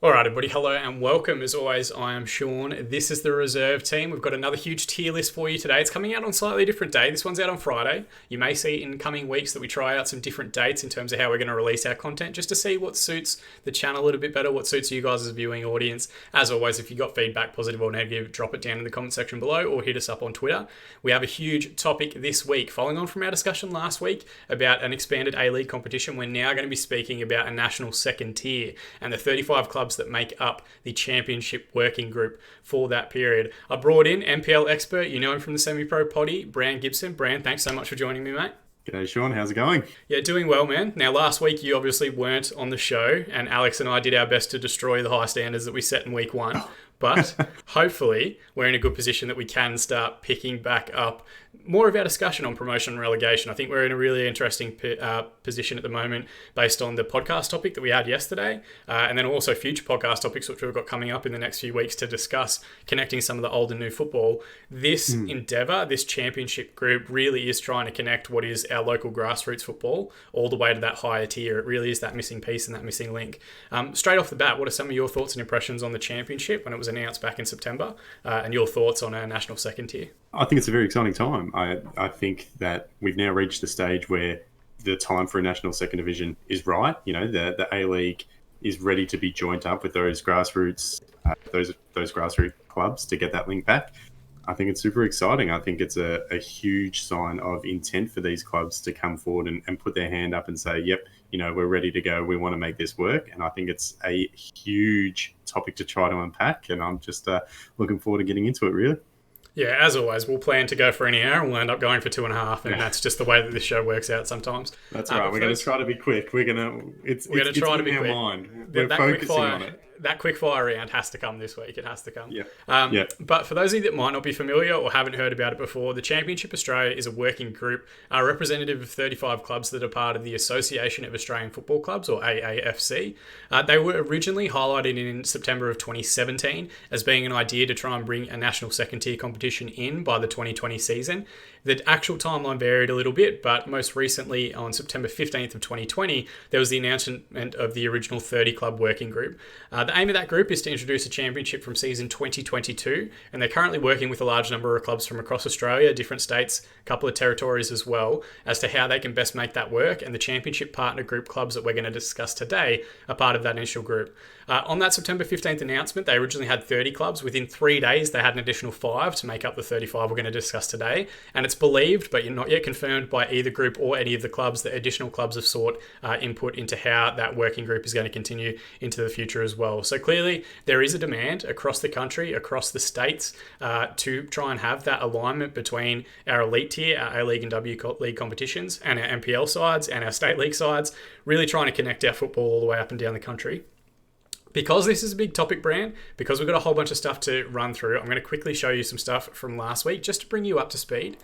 Alright everybody, hello and welcome. As always, I am Sean. This is the reserve team. We've got another huge tier list for you today. It's coming out on a slightly different day. This one's out on Friday. You may see in coming weeks that we try out some different dates in terms of how we're going to release our content, just to see what suits the channel a little bit better, what suits you guys as a viewing audience. As always, if you've got feedback, positive or negative, drop it down in the comment section below or hit us up on Twitter. We have a huge topic this week. Following on from our discussion last week about an expanded A-League competition, we're now going to be speaking about a national second tier and the 35 clubs that make up the championship working group for that period. I brought in NPL expert, you know him from the semi-pro potty, Bran Gibson. Bran, thanks so much for joining me, mate. G'day, Sean. How's it going? Yeah, doing well, man. Now, last week you obviously weren't on the show, and Alex and I did our best to destroy the high standards that we set in week one. But hopefully we're in a good position that we can start picking back up more of our discussion on promotion and relegation. I think we're in a really interesting position at the moment based on the podcast topic that we had yesterday, and then also future podcast topics which we've got coming up in the next few weeks to discuss connecting some of the old and new football. This endeavour, this championship group really is trying to connect what is our local grassroots football all the way to that higher tier. It really is that missing piece and that missing link. Straight off the bat, what are some of your thoughts and impressions on the championship when it was announced back in September, and your thoughts on our national second tier? I think it's a very exciting time. I think that we've now reached the stage where the time for a national second division is right. You know, the A-League is ready to be joined up with those grassroots, those grassroots clubs to get that link back. I think it's super exciting. I think it's a huge sign of intent for these clubs to come forward and put their hand up and say, yep, you know, we're ready to go. We want to make this work. And I think it's a huge topic to try to unpack. And I'm just looking forward to getting into it, really. Yeah, as always, we'll plan to go for an hour and we'll end up going for 2.5, and that's just the way that this show works out sometimes. That's right. We're going to try to be quick. We're going to try to be quick. We're focusing on it. That quickfire round has to come this week. It has to come. Yeah. But for those of you that might not be familiar or haven't heard about it before, the Championship Australia is a working group, a representative of 35 clubs that are part of the Association of Australian Football Clubs, or AAFC. They were originally highlighted in September of 2017 as being an idea to try and bring a national second tier competition in by the 2020 season. The actual timeline varied a little bit, but most recently on September 15th of 2020, there was the announcement of the original 30-club working group. The aim of that group is to introduce a championship from season 2022, and they're currently working with a large number of clubs from across Australia, different states, a couple of territories as well, as to how they can best make that work, and the championship partner group clubs that we're going to discuss today are part of that initial group. On that September 15th announcement, they originally had 30 clubs. Within 3 days, they had an additional 5 to make up the 35 we're going to discuss today, and it's believed, but not yet confirmed by either group or any of the clubs, that additional clubs have sought input into how that working group is going to continue into the future as well. So clearly, there is a demand across the country, across the states, to try and have that alignment between our elite tier, our A-League and W League competitions, and our NPL sides and our state league sides, really trying to connect our football all the way up and down the country. Because this is a big topic, Bran, because we've got a whole bunch of stuff to run through, I'm going to quickly show you some stuff from last week just to bring you up to speed.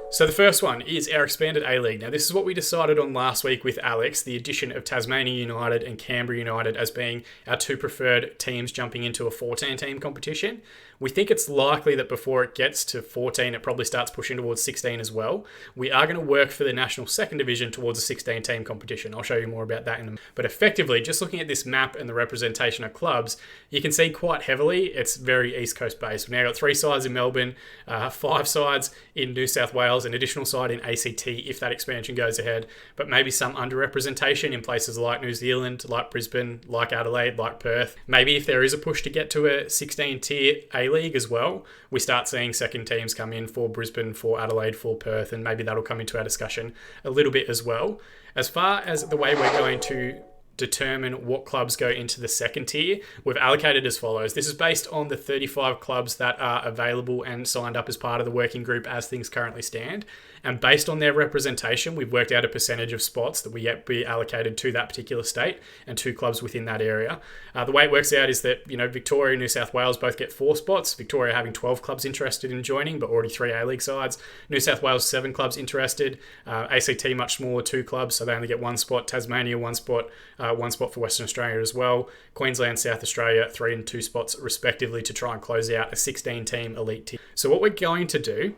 So the first one is our expanded A-League. Now, this is what we decided on last week with Alex, the addition of Tasmania United and Canberra United as being our two preferred teams jumping into a 14-team competition. We think it's likely that before it gets to 14, it probably starts pushing towards 16 as well. We are going to work for the national second division towards a 16-team competition. I'll show you more about that in a minute. But effectively, just looking at this map and the representation of clubs, you can see quite heavily it's very East Coast based. We've now got 3 sides in Melbourne, 5 sides in New South Wales, an additional side in ACT if that expansion goes ahead, but maybe some underrepresentation in places like New Zealand, like Brisbane, like Adelaide, like Perth. Maybe if there is a push to get to a 16-tier A-League as well, we start seeing second teams come in for Brisbane, for Adelaide, for Perth, and maybe that'll come into our discussion a little bit as well. As far as the way we're going to determine what clubs go into the second tier, we've allocated as follows. This is based on the 35 clubs that are available and signed up as part of the working group as things currently stand. And based on their representation, we've worked out a percentage of spots that we be allocated to that particular state and 2 clubs within that area. The way it works out is that, Victoria and New South Wales both get 4 spots. Victoria having 12 clubs interested in joining, but already 3 A-League sides. New South Wales, 7 clubs interested. ACT, much smaller, 2 clubs, so they only get 1 spot. Tasmania, 1 spot. 1 spot for Western Australia as well. Queensland, South Australia, 3 and 2 spots respectively to try and close out a 16-team elite tier. So what we're going to do,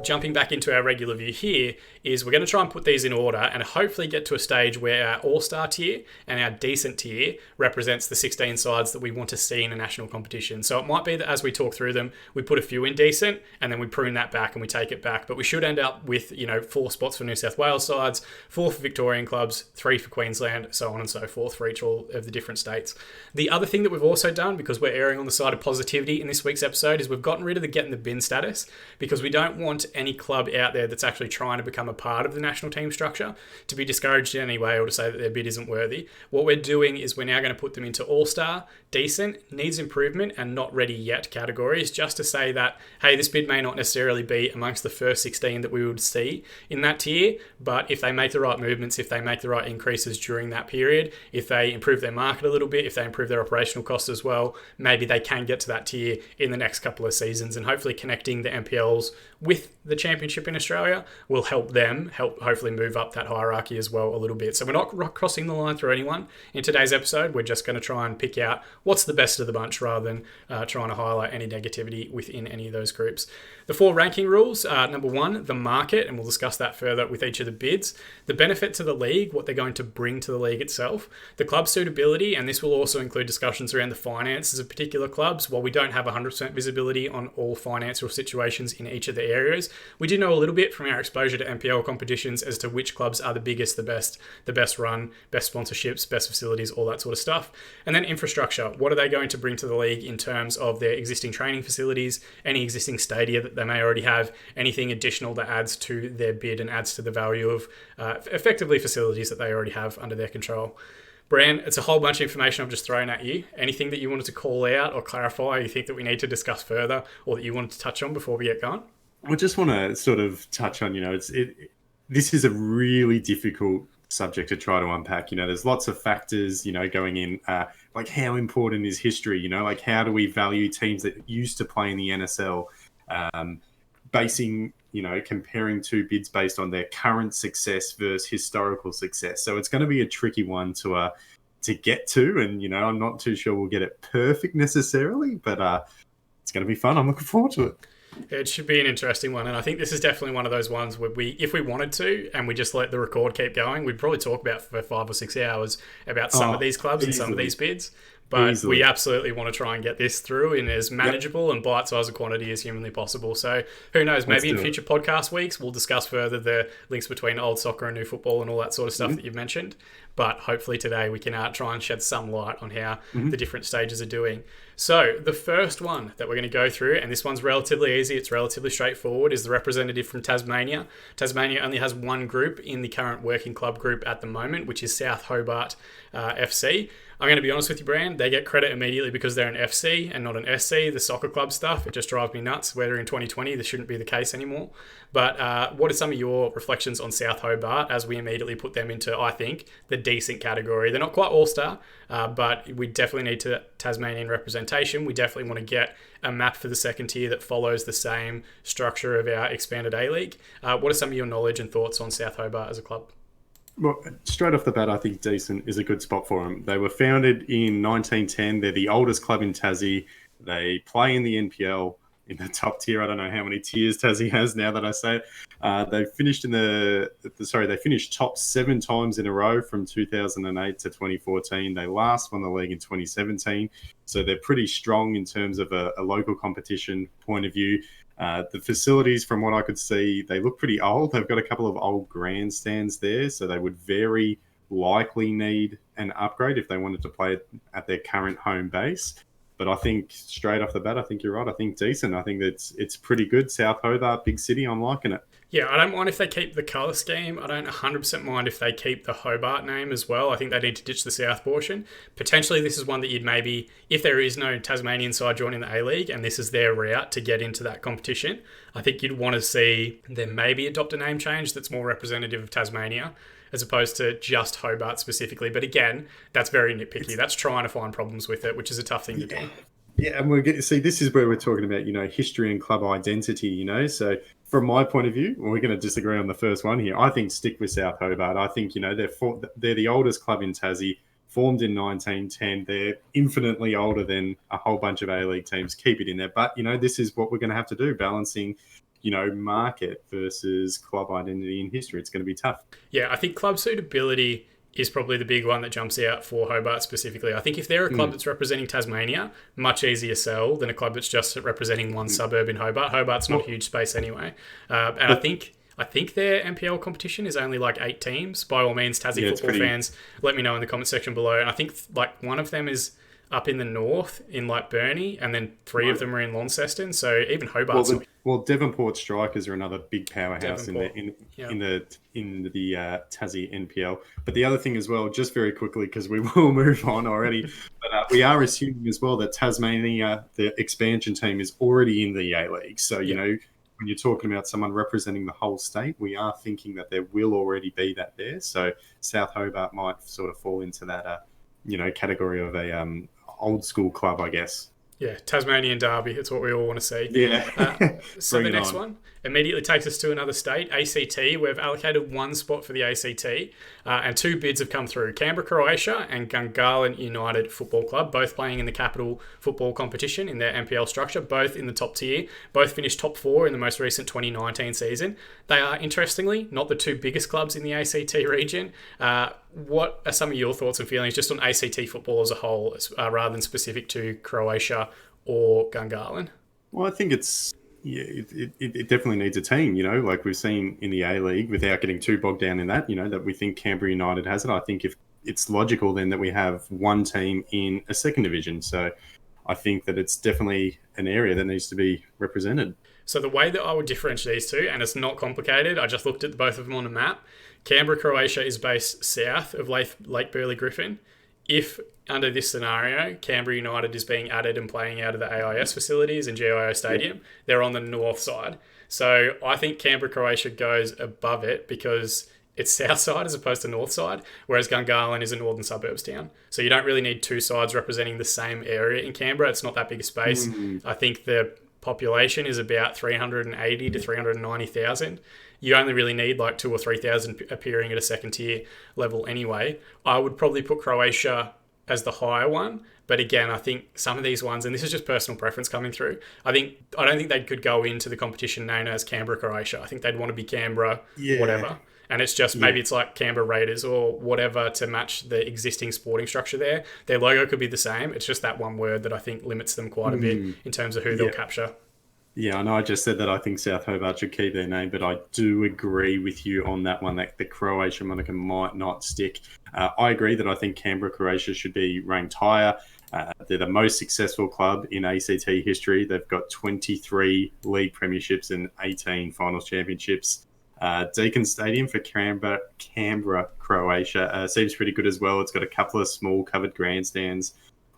jumping back into our regular view here, is we're going to try and put these in order and hopefully get to a stage where our all-star tier and our decent tier represents the 16 sides that we want to see in a national competition. So it might be that as we talk through them, we put a few in decent and then we prune that back and we take it back. But we should end up with, 4 spots for New South Wales sides, 4 for Victorian clubs, 3 for Queensland, so on and so forth for each all of the different states. The other thing that we've also done, because we're erring on the side of positivity in this week's episode, is we've gotten rid of the get in the bin status, because we don't want any club out there that's actually trying to become a part of the national team structure to be discouraged in any way or to say that their bid isn't worthy. What we're doing is we're now going to put them into all-star, decent, needs improvement, and not ready yet categories, just to say that, hey, this bid may not necessarily be amongst the first 16 that we would see in that tier, but if they make the right movements, if they make the right increases during that period, if they improve their market a little bit, if they improve their operational costs as well, maybe they can get to that tier in the next couple of seasons, and hopefully connecting the NPLs with the championship in Australia will help them hopefully move up that hierarchy as well a little bit. So we're not crossing the line through anyone in today's episode. We're just going to try and pick out what's the best of the bunch rather than trying to highlight any negativity within any of those groups. The 4 ranking rules are, number 1, the market, and we'll discuss that further with each of the bids. The benefit to the league, what they're going to bring to the league itself. The club suitability, and this will also include discussions around the finances of particular clubs. While we don't have 100% visibility on all financial situations in each of the areas, we do know a little bit from our exposure to NPL competitions as to which clubs are the biggest, the best run, best sponsorships, best facilities, all that sort of stuff. And then infrastructure. What are they going to bring to the league in terms of their existing training facilities, any existing stadia that they may already have, anything additional that adds to their bid and adds to the value of effectively facilities that they already have under their control. Bran, it's a whole bunch of information I've just thrown at you. Anything that you wanted to call out or clarify, you think that we need to discuss further, or that you wanted to touch on before we get going? I just want to sort of touch on, this is a really difficult subject to try to unpack. There's lots of factors, going in, like how important is history, like how do we value teams that used to play in the NSL, comparing 2 bids based on their current success versus historical success. So it's going to be a tricky one to get to, and I'm not too sure we'll get it perfect necessarily, but it's going to be fun. I'm looking forward to it. It should be an interesting one, and I think this is definitely one of those ones where if we wanted to, and we just let the record keep going, we'd probably talk about for 5 or 6 hours about some of these clubs and some of these bids. But we absolutely want to try and get this through in as manageable and bite-sized a quantity as humanly possible. So who knows, maybe in future podcast weeks, we'll discuss further the links between old soccer and new football and all that sort of stuff that you've mentioned. But hopefully today we can try and shed some light on how the different stages are doing. So the first one that we're going to go through, and this one's relatively easy, it's relatively straightforward, is the representative from Tasmania. Tasmania only has 1 group in the current working club group at the moment, which is South Hobart FC. I'm going to be honest with you, Brand, they get credit immediately because they're an FC and not an SC, the soccer club stuff. It just drives me nuts. Whether in 2020, this shouldn't be the case anymore. But what are some of your reflections on South Hobart as we immediately put them into, I think, the decent category? They're not quite all-star, but we definitely need Tasmanian representation. We definitely want to get a map for the second tier that follows the same structure of our expanded A-League. What are some of your knowledge and thoughts on South Hobart as a club? Well, straight off the bat, I think decent is a good spot for them. They were founded in 1910. They're the oldest club in Tassie. They play in the NPL in the top tier. I don't know how many tiers Tassie has now that I say it. They finished they finished top 7 times in a row from 2008 to 2014. They last won the league in 2017. So they're pretty strong in terms of a local competition point of view. The facilities, from what I could see, they look pretty old. They've got a couple of old grandstands there, so they would very likely need an upgrade if they wanted to play at their current home base. But I think straight off the bat, I think you're right. I think decent. I think it's pretty good. South Hobart, big city. I'm liking it. Yeah, I don't mind if they keep the colour scheme. I don't 100% mind if they keep the Hobart name as well. I think they need to ditch the South portion. Potentially, this is one that you'd maybe, if there is no Tasmanian side joining the A-League and this is their route to get into that competition, I think you'd want to see them maybe adopt a name change that's more representative of Tasmania as opposed to just Hobart specifically. But again, that's very nitpicky. That's trying to find problems with it, which is a tough thing to do. Yeah, and this is where we're talking about, history and club identity, So from my point of view, we're going to disagree on the first one here. I think stick with South Hobart. I think, they're the oldest club in Tassie, formed in 1910. They're infinitely older than a whole bunch of A-League teams. Keep it in there. But, this is what we're going to have to do, balancing, market versus club identity and history. It's going to be tough. Yeah, I think club suitability is probably the big one that jumps out for Hobart specifically. I think if they're a club that's representing Tasmania, much easier sell than a club that's just representing one suburb in Hobart. Hobart's not a huge space anyway. And I think their NPL competition is only like 8 teams. By all means, Tassie football fans, let me know in the comment section below. And I think like one of them is up in the north in like Burnie, and then 3 of them are in Launceston. So even Hobart's Devonport Strikers are another big powerhouse in the Tassie NPL. But the other thing as well, just very quickly, because we will move on already, but we are assuming as well that Tasmania, the expansion team, is already in the A-League. So, when you're talking about someone representing the whole state, we are thinking that there will already be that there. So South Hobart might sort of fall into that, category of a old school club, I guess. Yeah, Tasmanian derby. It's what we all want to see. Yeah. So the next one immediately takes us to another state, ACT. We've allocated 1 spot for the ACT, and 2 bids have come through. Canberra, Croatia, and Gungahlin United Football Club, both playing in the capital football competition in their NPL structure, both in the top tier. Both finished top 4 in the most recent 2019 season. They are, interestingly, not the 2 biggest clubs in the ACT region. What are some of your thoughts and feelings just on ACT football as a whole, rather than specific to Croatia or Gungahlin? Well, I think it definitely needs a team, like we've seen in the A-League, without getting too bogged down in that, that we think Canberra United has it. I think if it's logical then that we have one team in a second division. So I think that it's definitely an area that needs to be represented. So the way that I would differentiate these two, and it's not complicated, I just looked at both of them on a map. Canberra, Croatia is based south of Lake Burley Griffin. If, under this scenario, Canberra United is being added and playing out of the AIS facilities and GIO Stadium, they're on the north side. So I think Canberra, Croatia goes above it because it's south side as opposed to north side, whereas Gungahlin is a northern suburbs town. So you don't really need 2 sides representing the same area in Canberra. It's not that big a space. I think the population is about 380 to 390,000. You only really need like 2,000 or 3,000 appearing at a second tier level anyway. I would probably put Croatia as the higher one. But again, I think some of these ones, and this is just personal preference coming through, I don't think they could go into the competition known as Canberra, Croatia. I think they'd want to be Canberra, whatever. And it's just maybe it's like Canberra Raiders or whatever to match the existing sporting structure there. Their logo could be the same. It's just that one word that I think limits them quite a bit in terms of who they'll capture. Yeah, I know I just said that I think South Hobart should keep their name, but I do agree with you on that one, that the Croatia moniker might not stick. I agree that I think Canberra, Croatia should be ranked higher. They're the most successful club in ACT history. They've got 23 league premierships and 18 finals championships. Deakin Stadium for Canberra, Croatia seems pretty good as well. It's got a couple of small covered grandstands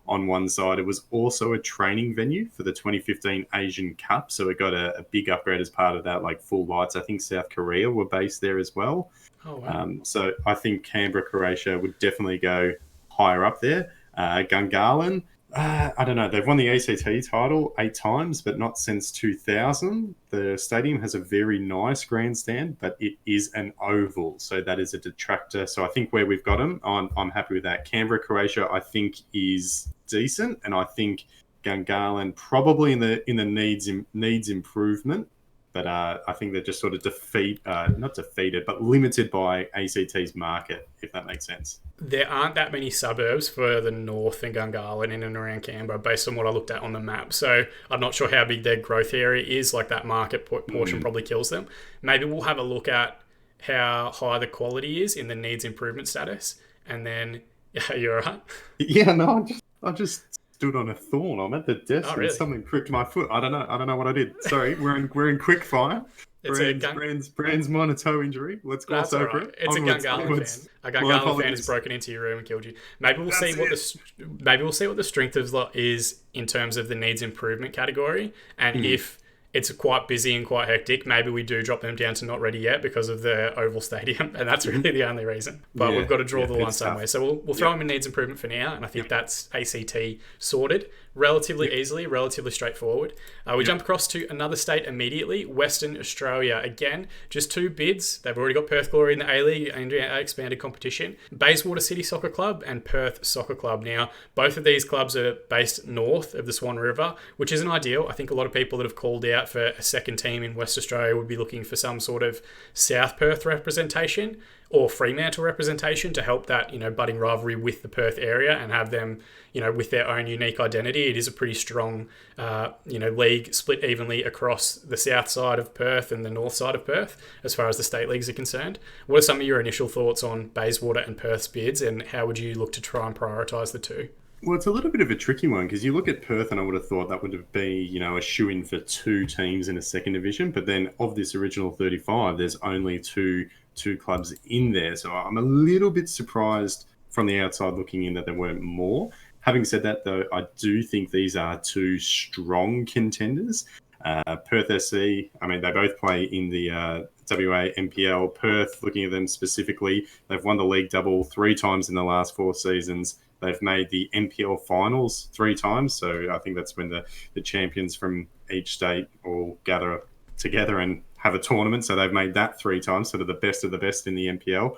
on one side. It was also a training venue for the 2015 Asian Cup, so it got a big upgrade as part of that, like full lights. I think South Korea were based there as well. Oh, wow. So I think Canberra, Croatia would definitely go higher up there. Gungahlin, I don't know. They've won the ACT title 8 times, but not since 2000. The stadium has a very nice grandstand, but it is an oval, so that is a detractor. So I think where we've got them, I'm happy with that. Canberra, Croatia, I think is decent, and I think Gungahlin probably in the needs improvement. But I think they're just sort of not defeated, but limited by ACT's market, if that makes sense. There aren't that many suburbs for the north in Gungahlin in and around Canberra, based on what I looked at on the map. So I'm not sure how big their growth area is. Like that market portion probably kills them. Maybe we'll have a look at how high the quality is in the needs improvement status, and then you're right. Yeah, no, I just stood on a thorn. I'm at the desk really? and something pricked my foot. I don't know what I did. Sorry, we're in quick fire. Brand's minor toe injury. Let's gloss over it. It's a Gungahlin fan. A Gungahlin fan has broken into your room and killed you. Maybe we'll see what the strength is in terms of the needs improvement category, and if it's quite busy and quite hectic, maybe we do drop them down to not ready yet because of the oval stadium, and that's really the only reason. But we've got to draw the line somewhere. So we'll throw them in needs improvement for now, and I think that's ACT sorted relatively easily, relatively straightforward. We jump across to another state immediately, Western Australia. Again, just 2 bids. They've already got Perth Glory in the A-League and expanded competition. Bayswater City Soccer Club and Perth Soccer Club. Now, both of these clubs are based north of the Swan River, which isn't ideal. I think a lot of people that have called out that for a second team in West Australia would be looking for some sort of South Perth representation or Fremantle representation to help that, budding rivalry with the Perth area and have them, with their own unique identity. It is a pretty strong, league split evenly across the south side of Perth and the north side of Perth as far as the state leagues are concerned. What are some of your initial thoughts on Bayswater and Perth's bids, and how would you look to try and prioritise the two? Well, it's a little bit of a tricky one because you look at Perth and I would have thought that would be, a shoe-in for two teams in a second division. But then of this original 35, there's only two clubs in there. So I'm a little bit surprised from the outside looking in that there weren't more. Having said that, though, I do think these are two strong contenders. Perth Sc, they both play in the WA NPL. Perth, looking at them specifically, they've won the league double 3 times in the last 4 seasons. They've made the NPL finals 3 times. So I think that's when the champions from each state all gather together and have a tournament. So they've made that 3 times, sort of the best of the best in the NPL.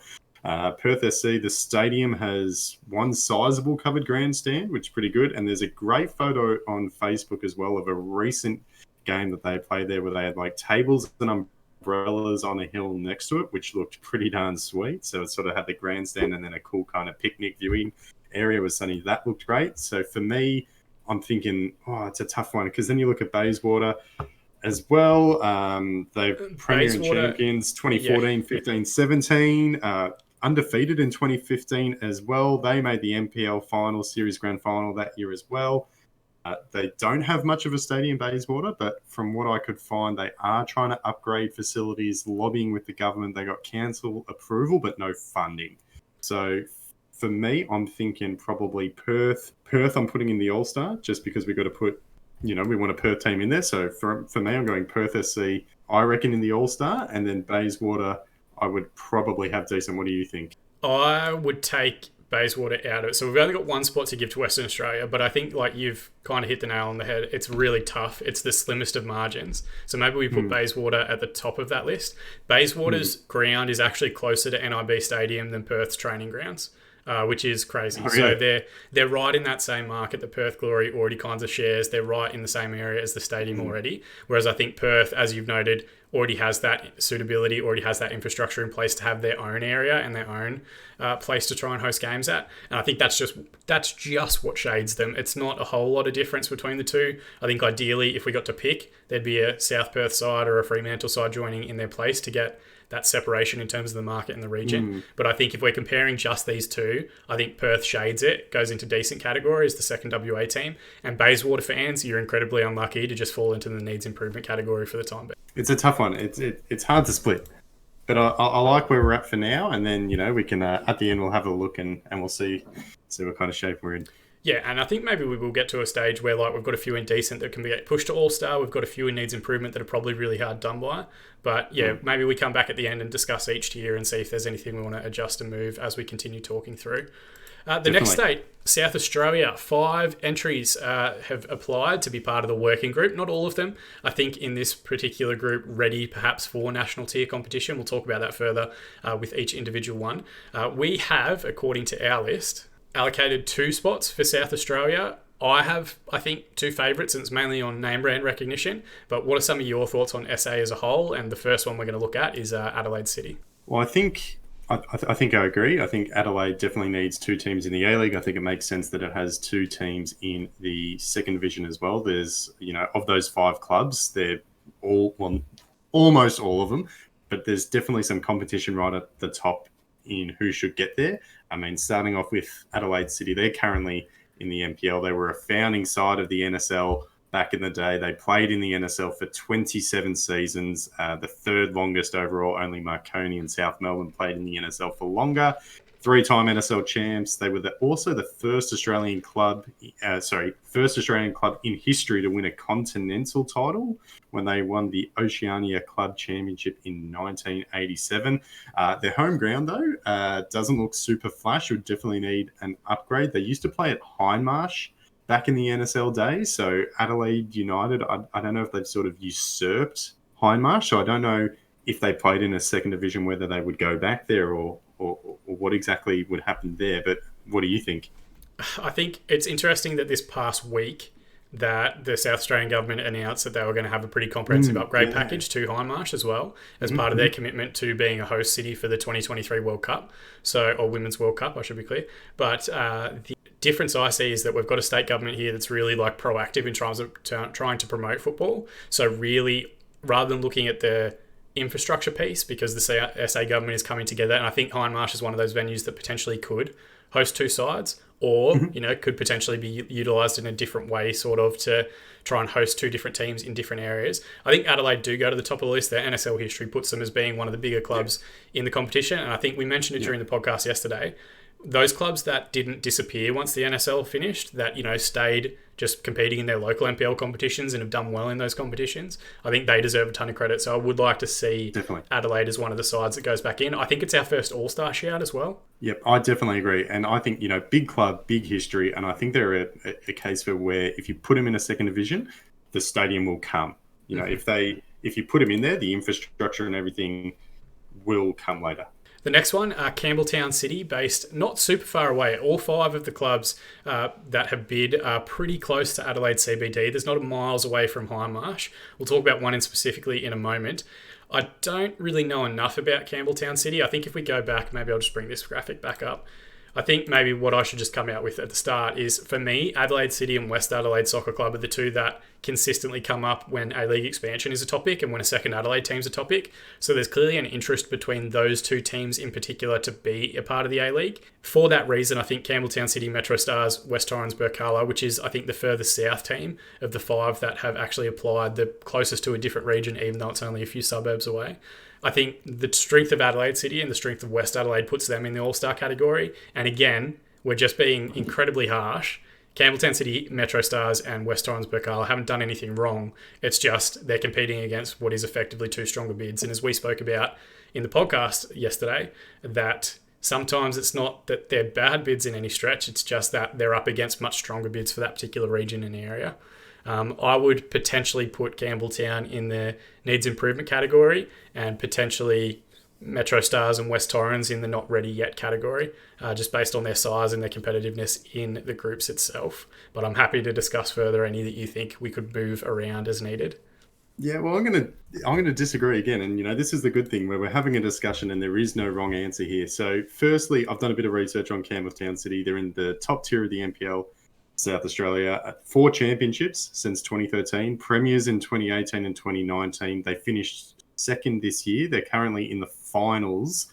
Perth Sc, the stadium has one sizable covered grandstand, which is pretty good. And there's a great photo on Facebook as well of a recent game that they played there where they had tables and umbrellas on a hill next to it, which looked pretty darn sweet. So it sort of had the grandstand and then a cool kind of picnic viewing area was sunny. That looked great. So for me, I'm thinking, it's a tough one because then you look at Bayswater as well. They've Premier and Champions 2014, 15, 17. Undefeated in 2015 as well. They made the NPL final, series grand final that year as well. They don't have much of a stadium, Bayswater, but from what I could find, they are trying to upgrade facilities, lobbying with the government. They got council approval, but no funding. So for me, I'm thinking probably Perth. I'm putting in the All-Star just because we've got to put, we want a Perth team in there. So for me, I'm going Perth Sc, I reckon, in the All-Star, and then Bayswater, I would probably have decent. What do you think? I would take Bayswater out of it. So we've only got one spot to give to Western Australia, but I think you've kind of hit the nail on the head. It's really tough. It's the slimmest of margins. So maybe we put Bayswater at the top of that list. Bayswater's ground is actually closer to NIB Stadium than Perth's training grounds, which is crazy. Oh, yeah. So they're right in that same market that Perth Glory already kinds of shares. They're right in the same area as the stadium already. Whereas I think Perth, as you've noted, already has that suitability, already has that infrastructure in place to have their own area and their own place to try and host games at. And I think that's just what shades them. It's not a whole lot of difference between the two. I think ideally, if we got to pick, there'd be a South Perth side or a Fremantle side joining in their place to get that separation in terms of the market and the region. But I think if we're comparing just these two, I think Perth shades it, goes into decent category as the second WA team. And Bayswater fans, you're incredibly unlucky to just fall into the needs improvement category for the time being. It's a tough one. It's hard to split. But I like where we're at for now. And then, we can, at the end, we'll have a look and we'll see what kind of shape we're in. Yeah, and I think maybe we will get to a stage where we've got a few in decent that can be pushed to All-Star. We've got a few in needs improvement that are probably really hard done by. But maybe we come back at the end and discuss each tier and see if there's anything we want to adjust and move as we continue talking through. The next state, South Australia, 5 entries have applied to be part of the working group. Not all of them, I think, in this particular group, ready perhaps for national tier competition. We'll talk about that further with each individual one. We have, according to our list, allocated 2 spots for South Australia. I have, I think, 2 favourites, and it's mainly on name brand recognition. But what are some of your thoughts on SA as a whole? And the first one we're going to look at is Adelaide City. Well, I think I agree. I think Adelaide definitely needs 2 teams in the A-League. I think it makes sense that it has 2 teams in the second division as well. There's, of those 5 clubs, they're almost all of them, but there's definitely some competition right at the top in who should get there. Starting off with Adelaide City, they're currently in the NPL. They were a founding side of the NSL back in the day. They played in the NSL for 27 seasons, the 3rd longest overall. Only Marconi and South Melbourne played in the NSL for longer. 3-time NSL champs. They were also the first Australian club in history to win a continental title when they won the Oceania Club Championship in 1987. Their home ground, though, doesn't look super flash. Would definitely need an upgrade. They used to play at Hindmarsh back in the NSL days. So Adelaide United, I don't know if they've sort of usurped Hindmarsh. So I don't know if they played in a second division, whether they would go back there or what exactly would happen there. But what do you think? I think it's interesting that this past week, that the South Australian government announced that they were going to have a pretty comprehensive upgrade package to Hindmarsh as well, as part of their commitment to being a host city for the 2023 World Cup, or Women's World Cup, I should be clear. But the difference I see is that we've got a state government here that's really like proactive in terms of trying to promote football. So really, rather than looking at the infrastructure piece, because the SA government is coming together, and I think Hindmarsh is one of those venues that potentially could host two sides, or could potentially be utilised in a different way, sort of to try and host two different teams in different areas. I think Adelaide do go to the top of the list. Their NSL history puts them as being one of the bigger clubs in the competition, and I think we mentioned it during the podcast yesterday. Those clubs that didn't disappear once the NSL finished, that stayed just competing in their local NPL competitions and have done well in those competitions, I think they deserve a ton of credit. So I would like to see Adelaide as one of the sides that goes back in. I think it's our first All-Star shout as well. Yep, I definitely agree. And I think, big club, big history, and I think they're a case for where if you put them in a second division, the stadium will come. If you put them in there, the infrastructure and everything will come later. The next one, Campbelltown City, based not super far away. All five of the clubs that have bid are pretty close to Adelaide CBD. There's not miles away from Hindmarsh. We'll talk about one in specifically in a moment. I don't really know enough about Campbelltown City. I think if we go back, maybe I'll just bring this graphic back up. I think maybe what I should just come out with at the start is, for me, Adelaide City and West Adelaide Soccer Club are the two that consistently come up when A-League expansion is a topic and when a second Adelaide team's a topic. So there's clearly an interest between those two teams in particular to be a part of the A-League. For that reason, I think Campbelltown City, Metro Stars, West Torrens, Burkalla, which is, I think, the furthest south team of the five that have actually applied, the closest to a different region, even though it's only a few suburbs away. I think the strength of Adelaide City and the strength of West Adelaide puts them in the All-Star category. And again, we're just being incredibly harsh. Campbelltown City, Metro Stars, and West Torrens Burkalla haven't done anything wrong. It's just they're competing against what is effectively two stronger bids. And as we spoke about in the podcast yesterday, that sometimes it's not that they're bad bids in any stretch. It's just that they're up against much stronger bids for that particular region and area. I would potentially put Campbelltown in the needs improvement category and potentially Metro Stars and West Torrens in the not ready yet category, just based on their size and their competitiveness in the groups itself. But I'm happy to discuss further any that you think we could move around as needed. Yeah, well, I'm gonna disagree again, and this is the good thing where we're having a discussion and there is no wrong answer here. So, firstly, I've done a bit of research on Campbelltown City. They're in the top tier of the NPL. South Australia, 4 championships since 2013, premiers in 2018 and 2019. They finished second this year. They're currently in the finals,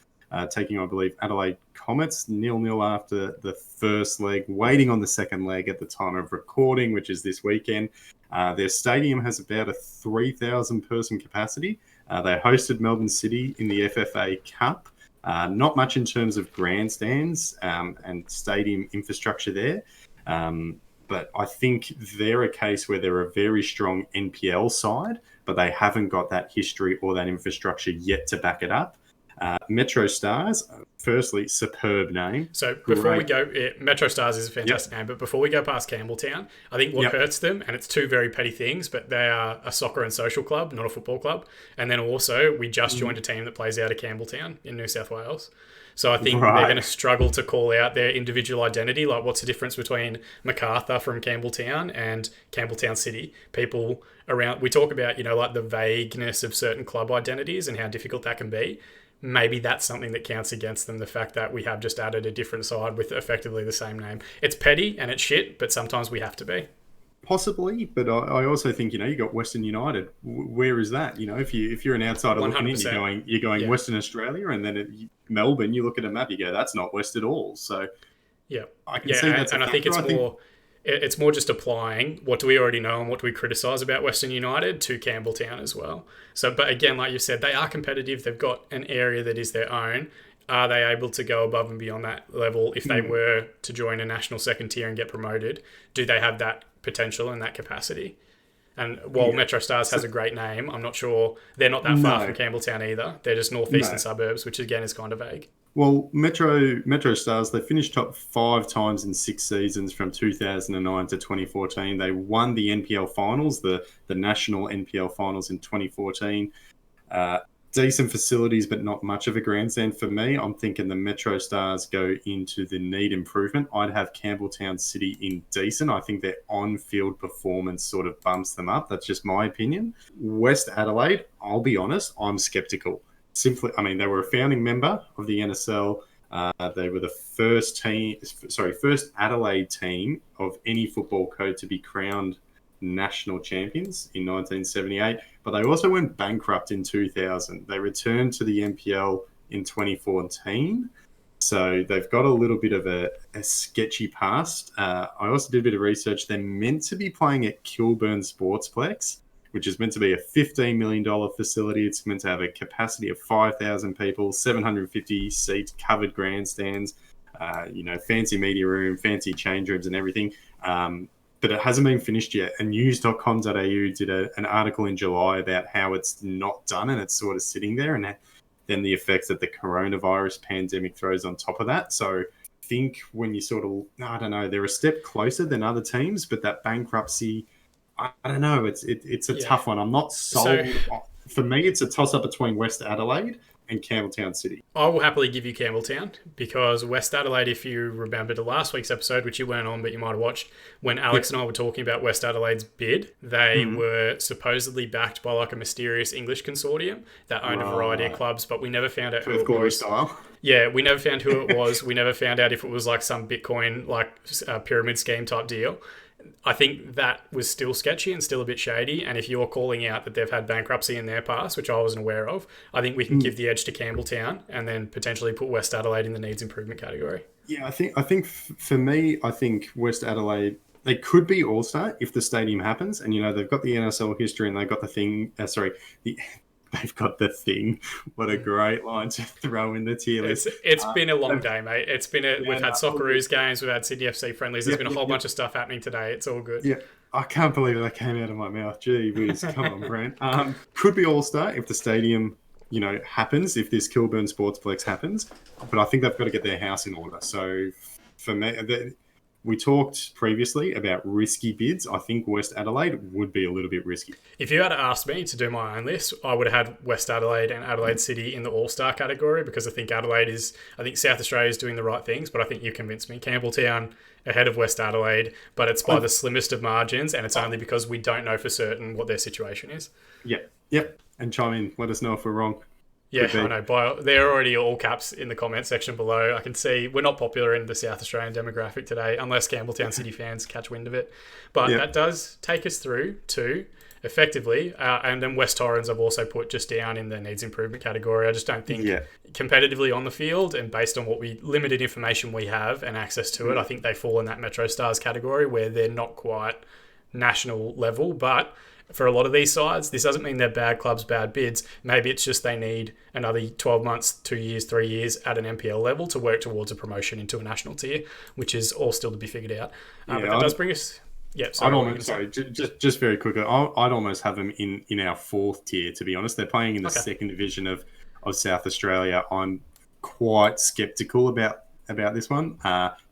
taking, I believe, Adelaide Comets 0-0 after the first leg, waiting on the second leg at the time of recording, which is this weekend. Their stadium has about a 3,000 person capacity. They hosted Melbourne City in the FFA Cup. Not much in terms of grandstands and stadium infrastructure there. But I think they're a case where they're a very strong NPL side, but they haven't got that history or that infrastructure yet to back it up. Metro Stars, firstly, superb name. So before we go, Metro Stars is a fantastic name, but before we go past Campbelltown, I think what hurts them, and it's two very petty things, but they are a soccer and social club, not a football club. And then also, we just joined a team that plays out of Campbelltown in New South Wales. So I think they're going to struggle to call out their individual identity. Like, what's the difference between MacArthur from Campbelltown and Campbelltown City? People around, we talk about, like the vagueness of certain club identities and how difficult that can be. Maybe that's something that counts against them, the fact that we have just added a different side with effectively the same name. It's petty and it's shit, but sometimes we have to be. Possibly, but I also think you got Western United. Where is that? If you're an outsider 100%. Looking in, you're going Western Australia, and then Melbourne. You look at a map, you go, that's not West at all. So I can see that's and I think it's more just applying what do we already know and what do we criticise about Western United to Campbelltown as well. So, but again, like you said, they are competitive. They've got an area that is their own. Are they able to go above and beyond that level if they were to join a national second tier and get promoted? Do they have that potential and that capacity? And while Metro Stars has a great name, I'm not sure they're not that far from Campbelltown either. They're just northeastern suburbs, which again is kind of vague. Well, Metro Stars, they finished top 5 times in 6 seasons from 2009 to 2014. They won the NPL finals, the national NPL finals in 2014. decent facilities, but not much of a grandstand for me. I'm thinking the Metro Stars go into the need improvement. I'd have Campbelltown City in decent. I think their on-field performance sort of bumps them up. That's just my opinion. West Adelaide, I'll be honest, I'm skeptical. Simply, I mean, they were a founding member of the NSL. They were the first Adelaide team of any football code to be crowned national champions in 1978, but they also went bankrupt in 2000. They returned to the NPL in 2014, so they've got a little bit of a sketchy past. I also did a bit of research. They're meant to be playing at Kilburn Sportsplex, which is meant to be a $15 million facility. It's meant to have a capacity of 5,000 people, 750 seats, covered grandstands, fancy media room, fancy change rooms and everything. But it hasn't been finished yet. And news.com.au did an article in July about how it's not done and it's sort of sitting there, and then the effects that the coronavirus pandemic throws on top of that. So I think when you sort of, I don't know, they're a step closer than other teams, but that bankruptcy, I don't know, it's a tough one. I'm not sold. For me, it's a toss-up between West Adelaide and Campbelltown City. I will happily give you Campbelltown, because West Adelaide, if you remember the last week's episode, which you weren't on but you might have watched, when Alex and I were talking about West Adelaide's bid, they were supposedly backed by like a mysterious English consortium that owned a variety of clubs, but we never found out who it was. Style. Yeah, we never found who it was. We never found out if it was like some Bitcoin like pyramid scheme type deal. I think that was still sketchy and still a bit shady. And if you're calling out that they've had bankruptcy in their past, which I wasn't aware of, I think we can give the edge to Campbelltown and then potentially put West Adelaide in the needs improvement category. Yeah, I think for me, I think West Adelaide, they could be All-Star if the stadium happens. And, they've got the NSL history and they've got the thing, they've got the thing. What a great line to throw in the tier list. It's been a long day, mate. We've had Socceroos games, we've had Sydney FC friendlies. There's been a whole bunch of stuff happening today. It's all good. Yeah, I can't believe that came out of my mouth. Gee whiz, come on, Brent. Could be All-Star if the stadium, happens, if this Kilburn Sportsplex happens. But I think they've got to get their house in order. So for me, we talked previously about risky bids. I think West Adelaide would be a little bit risky. If you had asked me to do my own list, I would have had West Adelaide and Adelaide City in the All-Star category, because I think South Australia is doing the right things, but I think you convinced me. Campbelltown ahead of West Adelaide, but it's by the slimmest of margins, and it's only because we don't know for certain what their situation is. Yep. And chime in. Let us know if we're wrong. Yeah, I know. They're already all caps in the comment section below. I can see we're not popular in the South Australian demographic today, unless Campbelltown City fans catch wind of it. But that does take us through to, effectively, and then West Torrens I've also put just down in the needs improvement category. I just don't think competitively on the field and based on what limited information we have and access to it, I think they fall in that Metro Stars category where they're not quite national level, but for a lot of these sides, this doesn't mean they're bad clubs, bad bids. Maybe it's just they need another 12 months, 2 years, 3 years at an NPL level to work towards a promotion into a national tier, which is all still to be figured out. But that does bring us... Yeah, just very quickly, I'd almost have them in our fourth tier, to be honest. They're playing in the second division of South Australia. I'm quite sceptical about this one.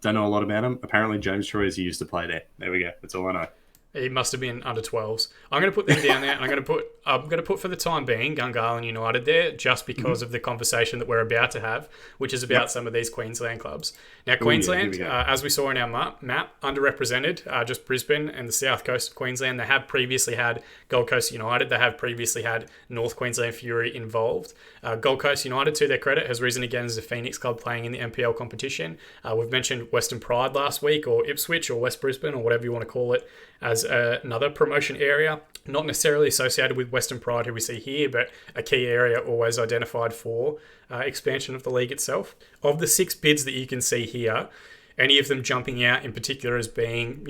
Don't know a lot about him. Apparently, James Troyes used to play there. There we go. That's all I know. He must have been under 12s. I'm going to put them down there, and I'm going to put for the time being Gungahlin United there, just because of the conversation that we're about to have, which is about some of these Queensland clubs. Now, Queensland, as we saw in our map, underrepresented, just Brisbane and the south coast of Queensland. They have previously had Gold Coast United. They have previously had North Queensland Fury involved. Gold Coast United, to their credit, has risen again as a Phoenix club playing in the NPL competition. We've mentioned Western Pride last week, or Ipswich, or West Brisbane, or whatever you want to call it, as another promotion area, not necessarily associated with Western Pride, who we see here, but a key area always identified for expansion of the league itself. Of the 6 bids that you can see here, any of them jumping out in particular as being,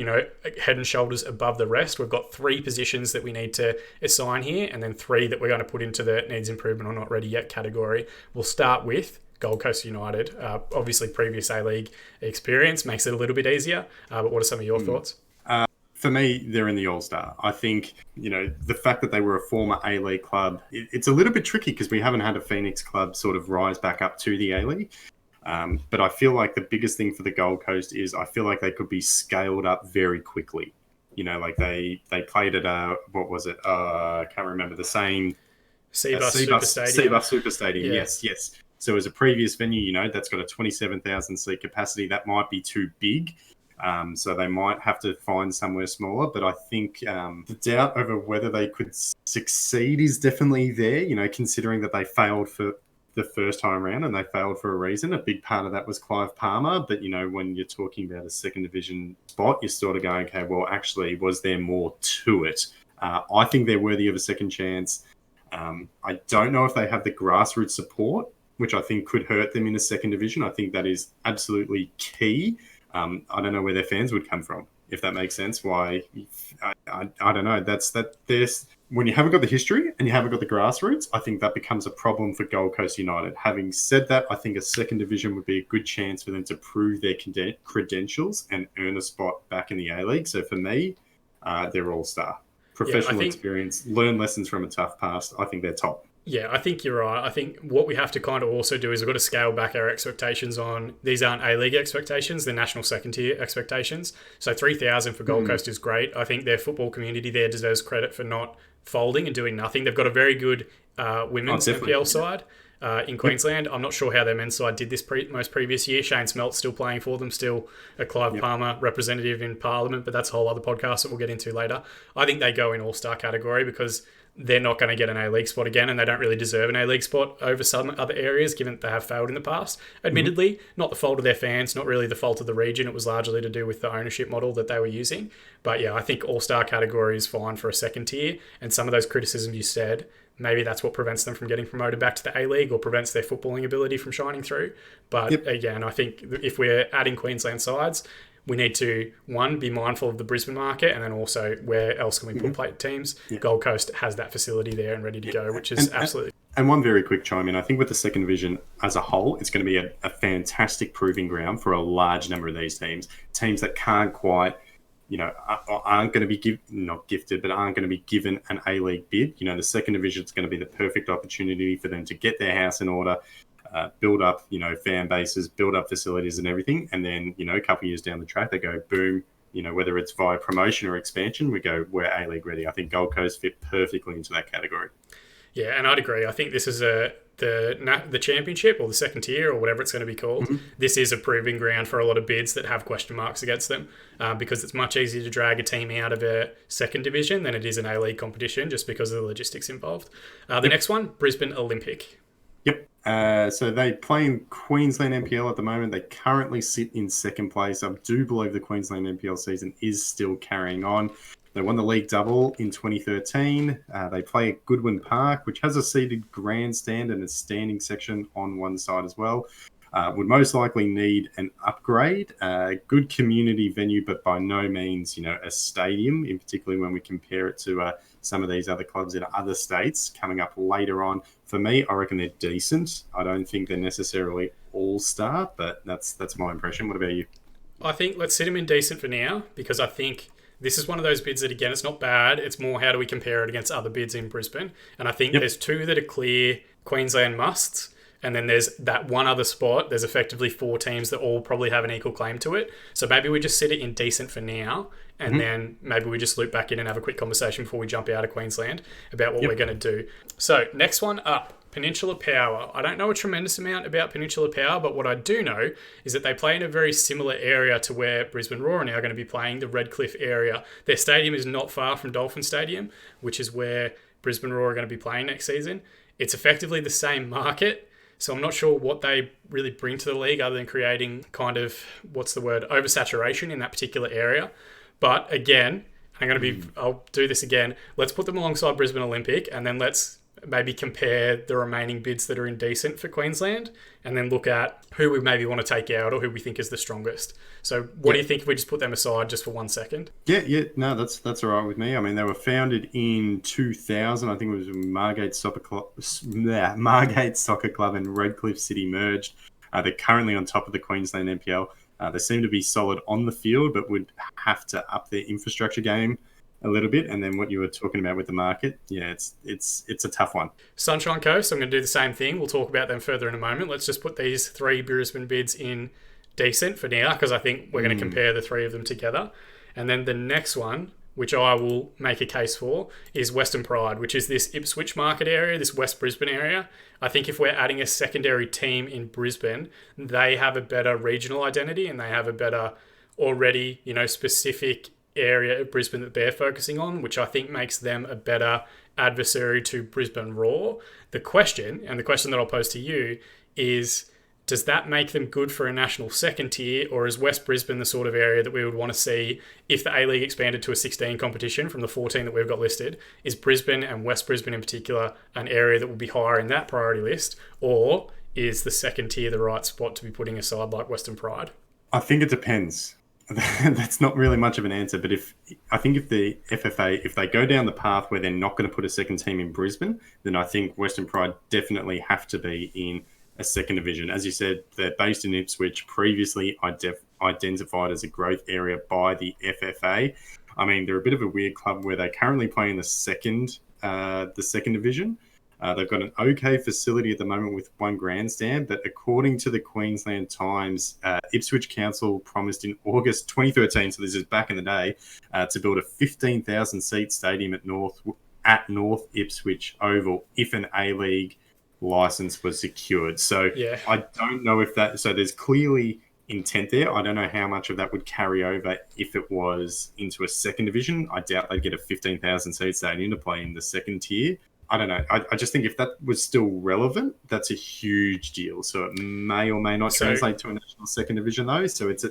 head and shoulders above the rest. We've got 3 positions that we need to assign here, and then 3 that we're going to put into the needs improvement or not ready yet category. We'll start with Gold Coast United. Obviously, previous A-League experience makes it a little bit easier, but what are some of your thoughts? For me, they're in the All-Star. I think, the fact that they were a former A-League club, it's a little bit tricky because we haven't had a Phoenix club sort of rise back up to the A-League. But I feel like the biggest thing for the Gold Coast is I feel like they could be scaled up very quickly. Like they played at, what was it? I can't remember, the same Seabus Super Stadium. Seabus Super Stadium, Yeah. yes. So as a previous venue, that's got a 27,000 seat capacity. That might be too big. So they might have to find somewhere smaller. But I think the doubt over whether they could succeed is definitely there, considering that they failed for the first time around and they failed for a reason. A big part of that was Clive Palmer. But, when you're talking about a second division spot, you're sort of going, okay, well, actually, was there more to it? I think they're worthy of a second chance. I don't know if they have the grassroots support, which I think could hurt them in the second division. I think that is absolutely key. I don't know where their fans would come from, if that makes sense. Why? I don't know. There's when you haven't got the history and you haven't got the grassroots, I think that becomes a problem for Gold Coast United. Having said that, I think a second division would be a good chance for them to prove their credentials and earn a spot back in the A-League. So for me, they're all-star. Professional experience, learn lessons from a tough past. I think they're top. Yeah, I think you're right. I think what we have to kind of also do is we've got to scale back our expectations on, these aren't A-League expectations, they're national second tier expectations. So 3,000 for Gold Coast is great. I think their football community there deserves credit for not folding and doing nothing. They've got a very good women's NPL side in Queensland. I'm not sure how their men's side did this most previous year. Shane Smelt's still playing for them, still a Clive Palmer representative in Parliament, but that's a whole other podcast that we'll get into later. I think they go in all-star category because they're not going to get an A-League spot again, and they don't really deserve an A-League spot over some other areas, given that they have failed in the past. Admittedly, not the fault of their fans, not really the fault of the region. It was largely to do with the ownership model that they were using. But yeah, I think all-star category is fine for a second tier, and some of those criticisms you said, maybe that's what prevents them from getting promoted back to the A-League or prevents their footballing ability from shining through. But again, I think if we're adding Queensland sides, we need to, one, be mindful of the Brisbane market, and then also where else can we put plate teams. Gold Coast has that facility there and ready to go, which is absolutely... And one very quick chime in, I think with the second division as a whole, it's going to be a fantastic proving ground for a large number of these teams that can't quite, aren't going to be not gifted, but aren't going to be given an A-League bid. The second division is going to be the perfect opportunity for them to get their house in order, build up, fan bases, build up facilities and everything. And then, a couple of years down the track, they go, boom, whether it's via promotion or expansion, we're A-League ready. I think Gold Coast fit perfectly into that category. Yeah, and I'd agree. I think this is the championship or the second tier or whatever it's going to be called. This is a proving ground for a lot of bids that have question marks against them because it's much easier to drag a team out of a second division than it is an A-League competition just because of the logistics involved. The next one, Brisbane Olympic. So they play in Queensland NPL at the moment. They currently sit in second place. I do believe the Queensland NPL season is still carrying on. They won the league double in 2013. They play at Goodwin Park, which has a seated grandstand and a standing section on one side as well. Would most likely need an upgrade. Good community venue, but by no means, a stadium, in particularly when we compare it to some of these other clubs in other states coming up later on. For me, I reckon they're decent. I don't think they're necessarily all-star, but that's my impression. What about you? I think let's sit them in decent for now because I think this is one of those bids that, again, it's not bad. It's more how do we compare it against other bids in Brisbane. And I think there's two that are clear Queensland musts. And then there's that one other spot. There's effectively 4 teams that all probably have an equal claim to it. So maybe we just sit it in decent for now. And then maybe we just loop back in and have a quick conversation before we jump out of Queensland about what we're going to do. So next one up, Peninsula Power. I don't know a tremendous amount about Peninsula Power, but what I do know is that they play in a very similar area to where Brisbane Roar are now going to be playing, the Redcliffe area. Their stadium is not far from Dolphin Stadium, which is where Brisbane Roar are going to be playing next season. It's effectively the same market. So I'm not sure what they really bring to the league other than creating kind of, oversaturation in that particular area. But again, I'll do this again. Let's put them alongside Brisbane Olympic and then let's maybe compare the remaining bids that are indecent for Queensland and then look at who we maybe want to take out or who we think is the strongest. So what do you think if we just put them aside just for 1 second? No, that's all right with me. I mean, they were founded in 2000. I think it was Margate Soccer Club and Redcliffe City merged. They're currently on top of the Queensland NPL. They seem to be solid on the field, but would have to up their infrastructure game a little bit. And then what you were talking about with the market, it's a tough one. Sunshine Coast, I'm going to do the same thing. We'll talk about them further in a moment. Let's just put these 3 Brisbane bids in decent for now because I think we're going to compare the 3 of them together. And then the next one, which I will make a case for, is Western Pride, which is this Ipswich market area, this West Brisbane area. I think if we're adding a secondary team in Brisbane, they have a better regional identity and they have a better already, specific area of Brisbane that they're focusing on, which I think makes them a better adversary to Brisbane Roar. The question that I'll pose to you is, does that make them good for a national second tier, or is West Brisbane the sort of area that we would want to see if the A-League expanded to a 16 competition from the 14 that we've got listed? Is Brisbane, and West Brisbane in particular, an area that will be higher in that priority list, or is the second tier the right spot to be putting a side like Western Pride? I think it depends. That's not really much of an answer, but if the FFA, if they go down the path where they're not going to put a second team in Brisbane, then I think Western Pride definitely have to be in a second division. As you said, they're based in Ipswich, previously identified as a growth area by the FFA. I mean, they're a bit of a weird club where they currently play in the second division. They've got an okay facility at the moment with one grandstand, but according to the Queensland Times, Ipswich Council promised in August 2013, so this is back in the day, to build a 15,000-seat stadium at North Ipswich Oval if an A-League license was secured. So yeah. I don't know if that... So there's clearly intent there. I don't know how much of that would carry over if it was into a second division. I doubt they'd get a 15,000-seat stadium to play in the second tier. I don't know. I just think if that was still relevant, that's a huge deal. So it may or may not translate to a national second division, though. So it's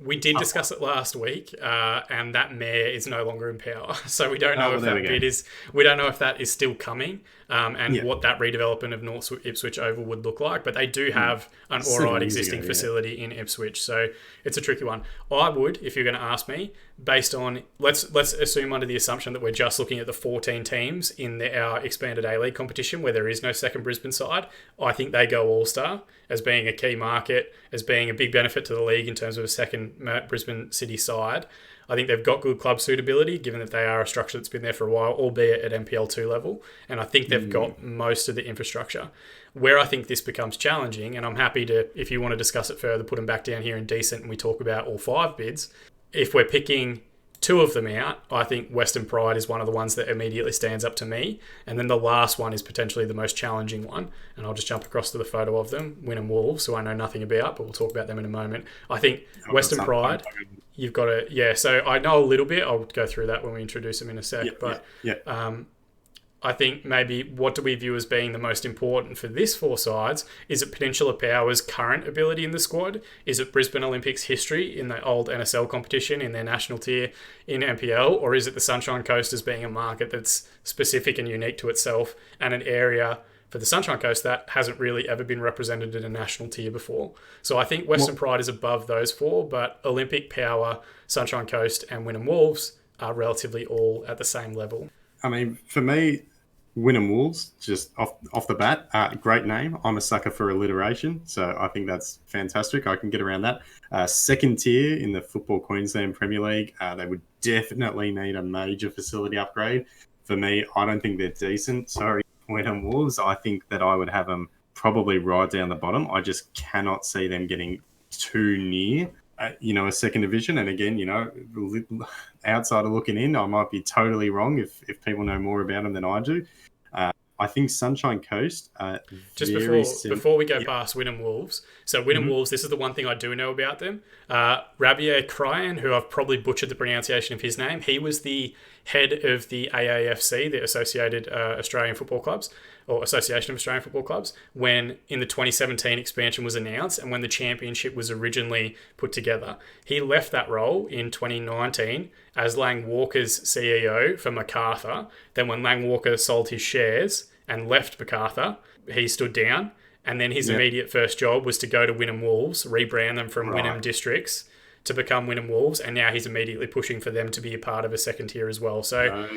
we did discuss it last week, and that mayor is no longer in power. So we don't know if that bid is. We don't know if that is still coming, and what that redevelopment of North Ipswich Oval would look like. But they do have an alright existing facility in Ipswich, so it's a tricky one. I would, if you're going to ask me, based on let's assume under the assumption that we're just looking at the 14 teams in our expanded A-League competition where there is no second Brisbane side, I think they go all-star as being a key market, as being a big benefit to the league in terms of a second Brisbane City side. I think they've got good club suitability given that they are a structure that's been there for a while, albeit at NPL2 level, and I think they've got most of the infrastructure. Where I think this becomes challenging, and I'm happy to, if you want to discuss it further, put them back down here in decent and we talk about all 5 bids. If we're picking 2 of them out, I think Western Pride is one of the ones that immediately stands up to me. And then the last one is potentially the most challenging one. And I'll just jump across to the photo of them, Wynnum Wolves, who I know nothing about, but we'll talk about them in a moment. I think Western Pride, you've got to... Yeah, so I know a little bit. I'll go through that when we introduce them in a sec. I think maybe what do we view as being the most important for this 4 sides? Is it Peninsula Power's current ability in the squad? Is it Brisbane Olympics history in the old NSL competition in their national tier in NPL? Or is it the Sunshine Coast as being a market that's specific and unique to itself and an area for the Sunshine Coast that hasn't really ever been represented in a national tier before? So I think Western Pride is above those 4, but Olympic, Power, Sunshine Coast and Wynnum Wolves are relatively all at the same level. I mean, for me... Wynnum Wolves, just off the bat, great name. I'm a sucker for alliteration, so I think that's fantastic. I can get around that. Second tier in the Football Queensland Premier League, they would definitely need a major facility upgrade. For me, I don't think they're decent. Sorry, Wynnum Wolves. I think that I would have them probably right down the bottom. I just cannot see them getting too near a second division. And again, outsider looking in, I might be totally wrong if people know more about them than I do. I think Sunshine Coast... Just before we go past Wynnum Wolves, so Wynnum Wolves, this is the one thing I do know about them. Rabier Cryan, who I've probably butchered the pronunciation of his name, he was the head of the AAFC, the Associated Australian Football Clubs, or Association of Australian Football Clubs, when in the 2017 expansion was announced and when the championship was originally put together. He left that role in 2019 as Lang Walker's CEO for MacArthur. Then when Lang Walker sold his shares and left MacArthur, he stood down. And then his immediate first job was to go to Wynnum Wolves, rebrand them from Wynnum Districts to become Wynnum Wolves, and now he's immediately pushing for them to be a part of a second tier as well. So,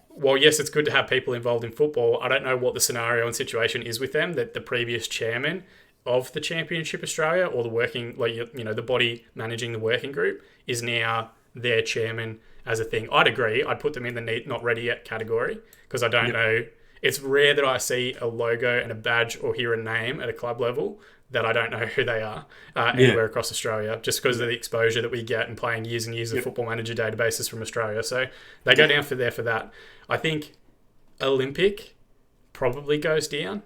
while yes, it's good to have people involved in football, I don't know what the scenario and situation is with them, that the previous chairman of the Championship Australia, or the body managing the working group, is now their chairman as a thing. I'd agree. I'd put them in the not ready yet category, because I don't know. It's rare that I see a logo and a badge or hear a name at a club level that I don't know who they are anywhere across Australia, just because of the exposure that we get and playing years and years of Football Manager databases from Australia. So they go down for that. I think Olympic probably goes down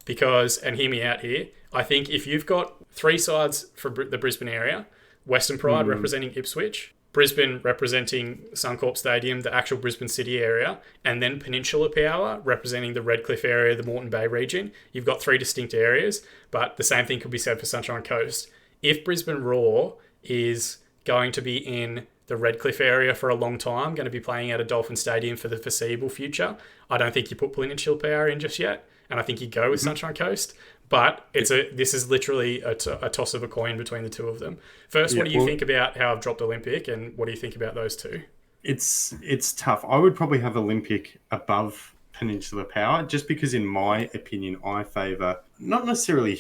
because, and hear me out here, I think if you've got 3 sides for the Brisbane area, Western Pride representing Ipswich, Brisbane representing Suncorp Stadium, the actual Brisbane City area, and then Peninsula Power representing the Redcliffe area, the Moreton Bay region. You've got 3 distinct areas, but the same thing could be said for Sunshine Coast. If Brisbane Roar is going to be in the Redcliffe area for a long time, going to be playing at a Dolphin Stadium for the foreseeable future, I don't think you put Peninsula Power in just yet, and I think you go with Sunshine Coast. But this is literally a toss of a coin between the two of them. First, what do you think about how I've dropped Olympic, and what do you think about those two? It's tough. I would probably have Olympic above Peninsula Power, just because, in my opinion, I favour not necessarily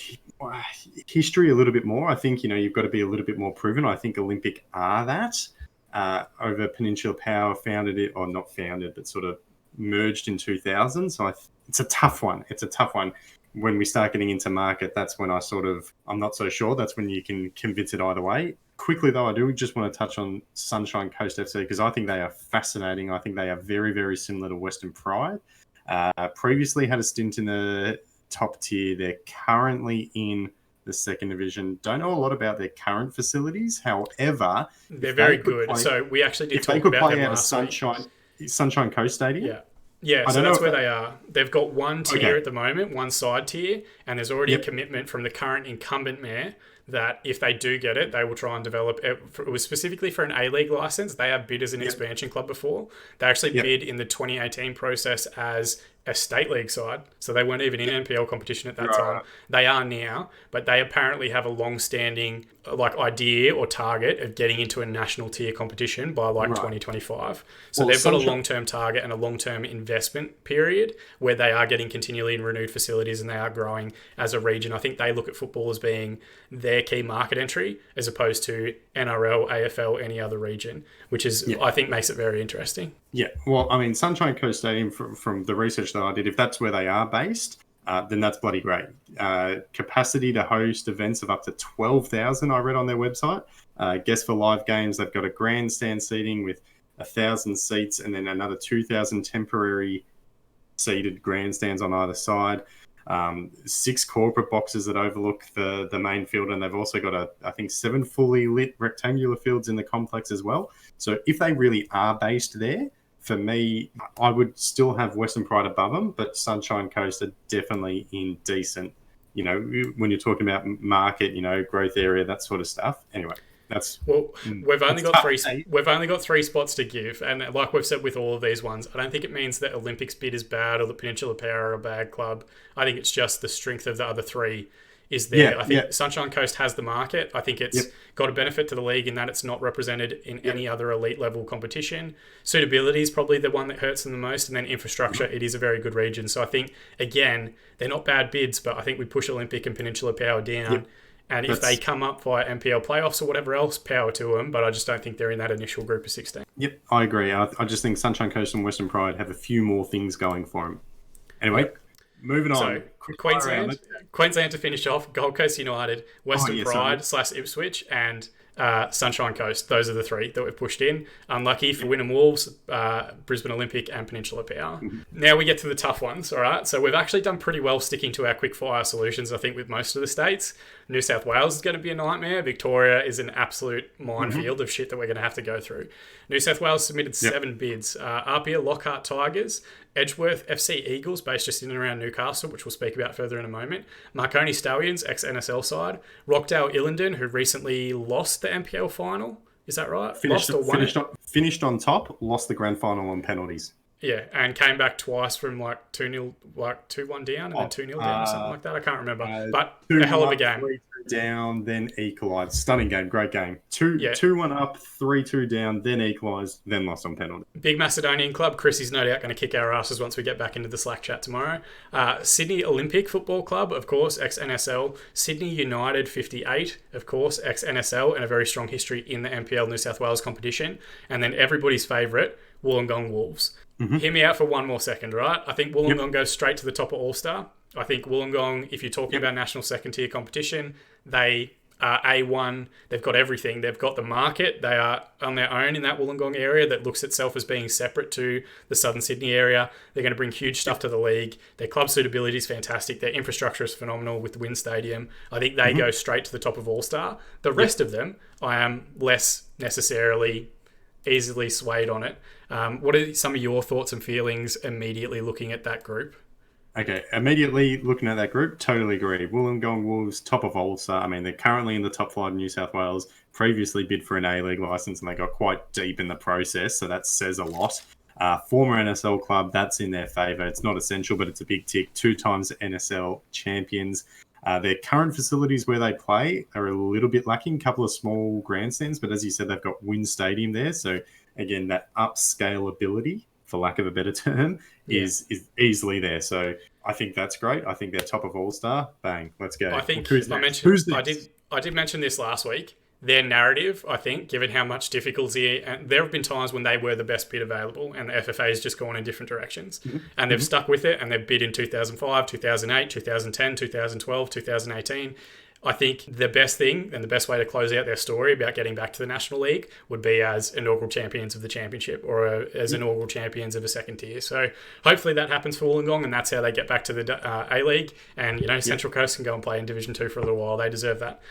history a little bit more. I think you've got to be a little bit more proven. I think Olympic are that over Peninsula Power founded it, or not founded, but sort of merged in 2000. So it's a tough one. When we start getting into market, that's when I'm not so sure. That's when you can convince it either way. Quickly, though, I do just want to touch on Sunshine Coast FC because I think they are fascinating. I think they are very, very similar to Western Pride. Previously had a stint in the top tier. They're currently in the second division. Don't know a lot about their current facilities. However, they're very good. So we actually did talk about them last week. Sunshine Coast Stadium. Yeah, so that's where they are. They've got one tier at the moment, one side tier, and there's already a commitment from the current incumbent mayor that if they do get it, they will try and develop it. It was specifically for an A-League license. They have bid as an expansion club before. They actually bid in the 2018 process as a state league side, so they weren't even in NPL competition at that time. They are now, but they apparently have a long-standing idea or target of getting into a national tier competition by 2025. So they've got a long-term target and a long-term investment period where they are getting continually renewed facilities and they are growing as a region. I think they look at football as being their key market entry as opposed to NRL, AFL, any other region, which is I think makes it very interesting. Yeah, well, I mean, Sunshine Coast Stadium, from the research that I did, if that's where they are based, then that's bloody great. Capacity to host events of up to 12,000, I read on their website. Guests for live games, they've got a grandstand seating with 1,000 seats and then another 2,000 temporary seated grandstands on either side. 6 corporate boxes that overlook the main field, and they've also got I think 7 fully lit rectangular fields in the complex as well. So if they really are based there, for me, I would still have Western Pride above them, but Sunshine Coast are definitely in decent, when you're talking about market, growth area, that sort of stuff. Anyway, we've only got 3 spots to give, and like we've said with all of these ones, I don't think it means that Olympics bid is bad or the Peninsula Power are a bad club. I think it's just the strength of the other 3 is there. I think Sunshine Coast has the market. I think it's got a benefit to the league in that it's not represented in any other elite level competition. Suitability is probably the one that hurts them the most, and then infrastructure, it is a very good region. So I think, again, they're not bad bids, but I think we push Olympic and Peninsula Power down. And if they come up via NPL playoffs or whatever else, power to them. But I just don't think they're in that initial group of 16. Yep, I agree. I just think Sunshine Coast and Western Pride have a few more things going for them. Anyway, moving on. So, Queensland to finish off, Gold Coast United, Western Pride / Ipswich, and Sunshine Coast. Those are the 3 that we've pushed in. Unlucky for Wollongong Wolves, Brisbane Olympic, and Peninsula Power. Now we get to the tough ones, all right? So we've actually done pretty well sticking to our quick fire solutions, I think, with most of the states. New South Wales is going to be a nightmare. Victoria is an absolute minefield of shit that we're going to have to go through. New South Wales submitted 7 bids. Apia Lockhart Tigers, Edgeworth FC Eagles, based just in and around Newcastle, which we'll speak about further in a moment. Marconi Stallions, ex-NSL side. Rockdale Illingdon, who recently lost the NPL final. Is that right? Finished on top, lost the grand final on penalties. Yeah, and came back twice from 2-0, 2-1 down and then 2-0 down or something like that. I can't remember. But a hell of a game. 3-2 down, then equalised. Stunning game, great game. 2-1 up, 3-2 down, then equalised, then lost on penalty. Big Macedonian club. Chrissy's no doubt going to kick our asses once we get back into the Slack chat tomorrow. Sydney Olympic Football Club, of course, ex-NSL. Sydney United 58, of course, ex-NSL, and a very strong history in the NPL New South Wales competition. And then everybody's favourite, Wollongong Wolves. Hear me out for one more second, right? I think Wollongong goes straight to the top of All-Star. I think Wollongong, if you're talking about national second tier competition, they are A1. They've got everything. They've got the market. They are on their own in that Wollongong area that looks itself as being separate to the Southern Sydney area. They're going to bring huge stuff to the league. Their club suitability is fantastic. Their infrastructure is phenomenal with the WIN Stadium. I think they go straight to the top of All-Star. The rest of them, I am less necessarily easily swayed on it. What are some of your thoughts and feelings immediately looking at that group? Okay, immediately looking at that group, totally agree. Wollongong Wolves, top of All-Star. I mean, they're currently in the top flight of New South Wales, previously bid for an A-League licence, and they got quite deep in the process, so that says a lot. Former NSL club, that's in their favour. It's not essential, but it's a big tick. 2 times NSL champions. Their current facilities where they play are a little bit lacking, a couple of small grandstands, but as you said, they've got WIN Stadium there, so again, that upscalability, for lack of a better term, is easily there. So I think that's great. I think they're top of All-Star. Bang, let's go. I think Who's I did mention this last week. Their narrative, I think, given how much difficulty, and there have been times when they were the best bid available, and the FFA has just gone in different directions, and they've stuck with it, and they've bid in 2005, 2008, 2010, 2012, 2018. I think the best thing and the best way to close out their story about getting back to the National League would be as inaugural champions of the championship or as inaugural champions of a second tier. So hopefully that happens for Wollongong, and that's how they get back to the A-League. And, Central Coast can go and play in Division 2 for a little while. They deserve that.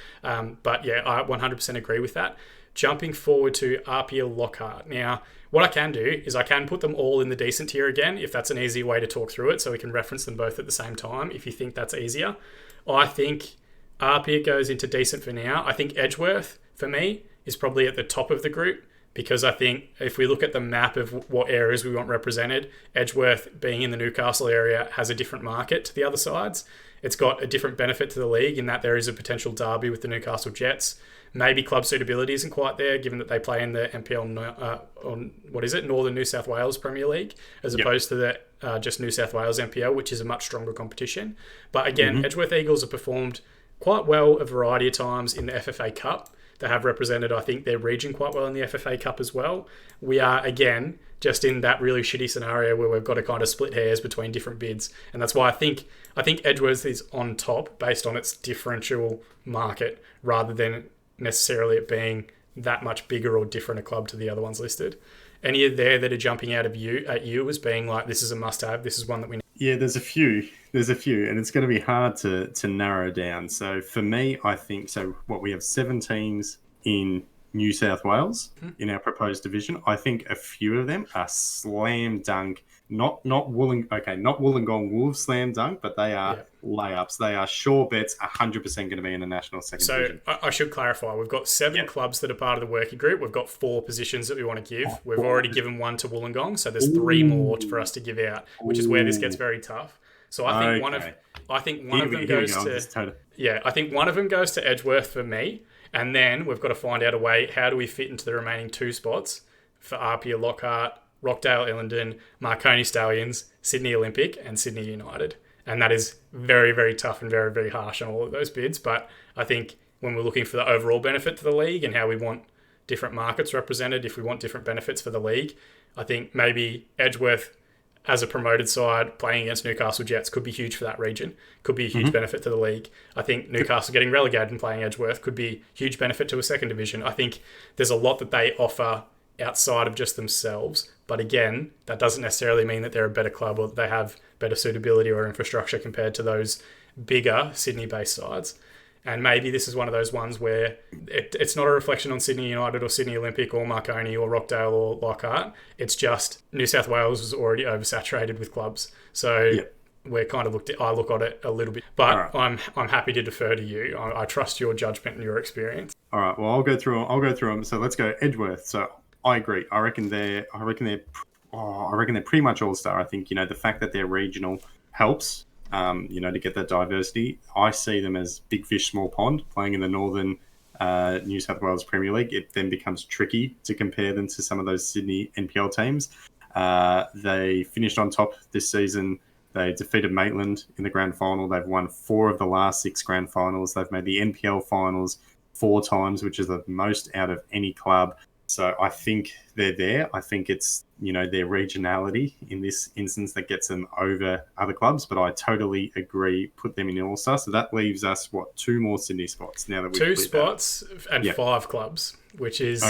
But yeah, I 100% agree with that. Jumping forward to Apia Lockhart. Now, what I can do is I can put them all in the decent tier again, if that's an easy way to talk through it, so we can reference them both at the same time, if you think that's easier. I think Apia goes into decent for now. I think Edgeworth, for me, is probably at the top of the group, because I think if we look at the map of what areas we want represented, Edgeworth, being in the Newcastle area, has a different market to the other sides. It's got a different benefit to the league in that there is a potential derby with the Newcastle Jets. Maybe club suitability isn't quite there, given that they play in the NPL, Northern New South Wales Premier League, as opposed to the just New South Wales NPL, which is a much stronger competition. But again, Edgeworth Eagles have performed quite well a variety of times in the FFA Cup. They have represented, I think, their region quite well in the FFA Cup as well. We are, again, just in that really shitty scenario where we've got to kind of split hairs between different bids. And that's why I think Edgeworth is on top based on its differential market, rather than necessarily it being that much bigger or different a club to the other ones listed. Any of there that are jumping out at you as being like, this is a must-have, this is one that we need? Yeah, there's a few, and it's going to be hard to narrow down. So for me, I think, we have 7 teams in New South Wales in our proposed division. I think a few of them are slam dunk, not Wollongong Wolves slam dunk, but they are layups. They are sure bets, 100% going to be in the national second division. So I should clarify, we've got 7 clubs that are part of the working group. We've got 4 positions that we want to give. We've already given 1 to Wollongong, so there's 3 more for us to give out, which is where this gets very tough. So I think one of them goes to I think one of them goes to Edgeworth for me, and then we've got to find out a way, how do we fit into the remaining 2 spots for Apia Lockhart, Rockdale Illingdon, Marconi Stallions, Sydney Olympic, and Sydney United. And that is very, very tough and very, very harsh on all of those bids. But I think when we're looking for the overall benefit to the league and how we want different markets represented, if we want different benefits for the league, I think maybe Edgeworth, as a promoted side, playing against Newcastle Jets could be huge for that region, could be a huge benefit to the league. I think Newcastle getting relegated and playing Edgeworth could be huge benefit to a second division. I think there's a lot that they offer outside of just themselves. But again, that doesn't necessarily mean that they're a better club or that they have better suitability or infrastructure compared to those bigger Sydney-based sides. And maybe this is one of those ones where it's not a reflection on Sydney United or Sydney Olympic or Marconi or Rockdale or Lockhart. It's just New South Wales is already oversaturated with clubs. So we're kind of I look at it a little bit. But I'm happy to defer to you. I trust your judgment and your experience. All right. Well, I'll go through them. So let's go Edgeworth. So I agree. I reckon they're pretty much all-star. I think, the fact that they're regional helps. To get that diversity. I see them as big fish, small pond, playing in the Northern New South Wales Premier League. It then becomes tricky to compare them to some of those Sydney NPL teams. They finished on top this season. They defeated Maitland in the grand final. They've won 4 of the last 6 grand finals. They've made the NPL finals 4 times, which is the most out of any club. So I think they're there. I think it's, their regionality in this instance that gets them over other clubs. But I totally agree, put them in All-Star. So that leaves us, 2 more Sydney spots now that we've 2 spots and 5 clubs, which is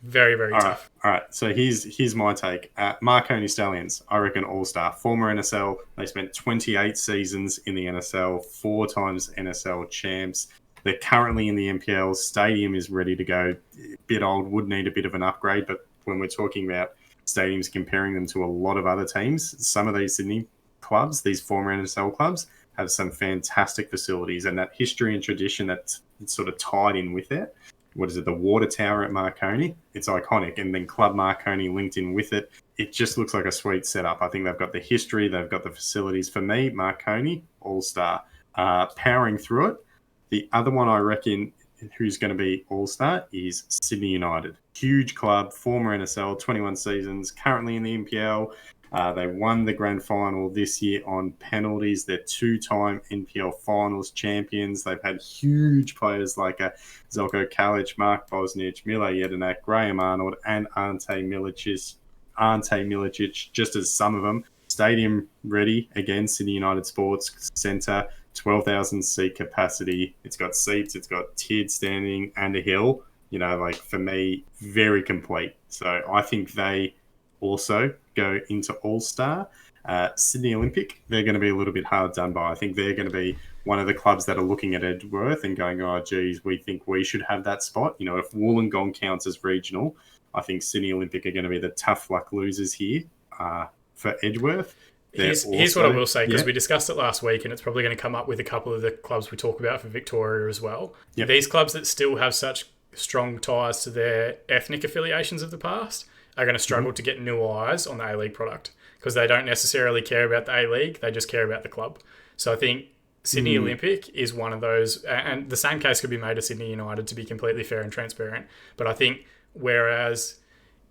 very, very tough. All right. So here's my take. Marconi Stallions, I reckon All-Star. Former NSL. They spent 28 seasons in the NSL, 4 times NSL champs. They're currently in the NPL. Stadium is ready to go. A bit old, would need a bit of an upgrade. But when we're talking about stadiums, comparing them to a lot of other teams, some of these Sydney clubs, these former NSL clubs, have some fantastic facilities. And that history and tradition that's sort of tied in with it. What is it? The water tower at Marconi. It's iconic. And then Club Marconi linked in with it. It just looks like a sweet setup. I think they've got the history. They've got the facilities. For me, Marconi, All-Star. Powering through it. The other one I reckon who's going to be All-Star is Sydney United. Huge club, former NSL, 21 seasons, currently in the NPL. They won the grand final this year on penalties. They're 2-time NPL finals champions. They've had huge players like Zelko Kalic, Mark Bosnich, Mila Jedinak, Graham Arnold, and Ante Milicic, just as some of them. Stadium ready, again, Sydney United Sports Centre. 12,000 seat capacity. It's got seats, it's got tiered standing and a hill. For me, very complete. So I think they also go into All-Star. Sydney Olympic, they're going to be a little bit hard done by. I think they're going to be one of the clubs that are looking at Edgeworth and going, oh, geez, we think we should have that spot. If Wollongong counts as regional, I think Sydney Olympic are going to be the tough luck losers here for Edgeworth. Here's what I will say, because we discussed it last week, and it's probably going to come up with a couple of the clubs we talk about for Victoria as well. Yep. These clubs that still have such strong ties to their ethnic affiliations of the past are going to struggle to get new eyes on the A-League product, because they don't necessarily care about the A-League, they just care about the club. So I think Sydney Olympic is one of those, and the same case could be made of Sydney United, to be completely fair and transparent. But I think whereas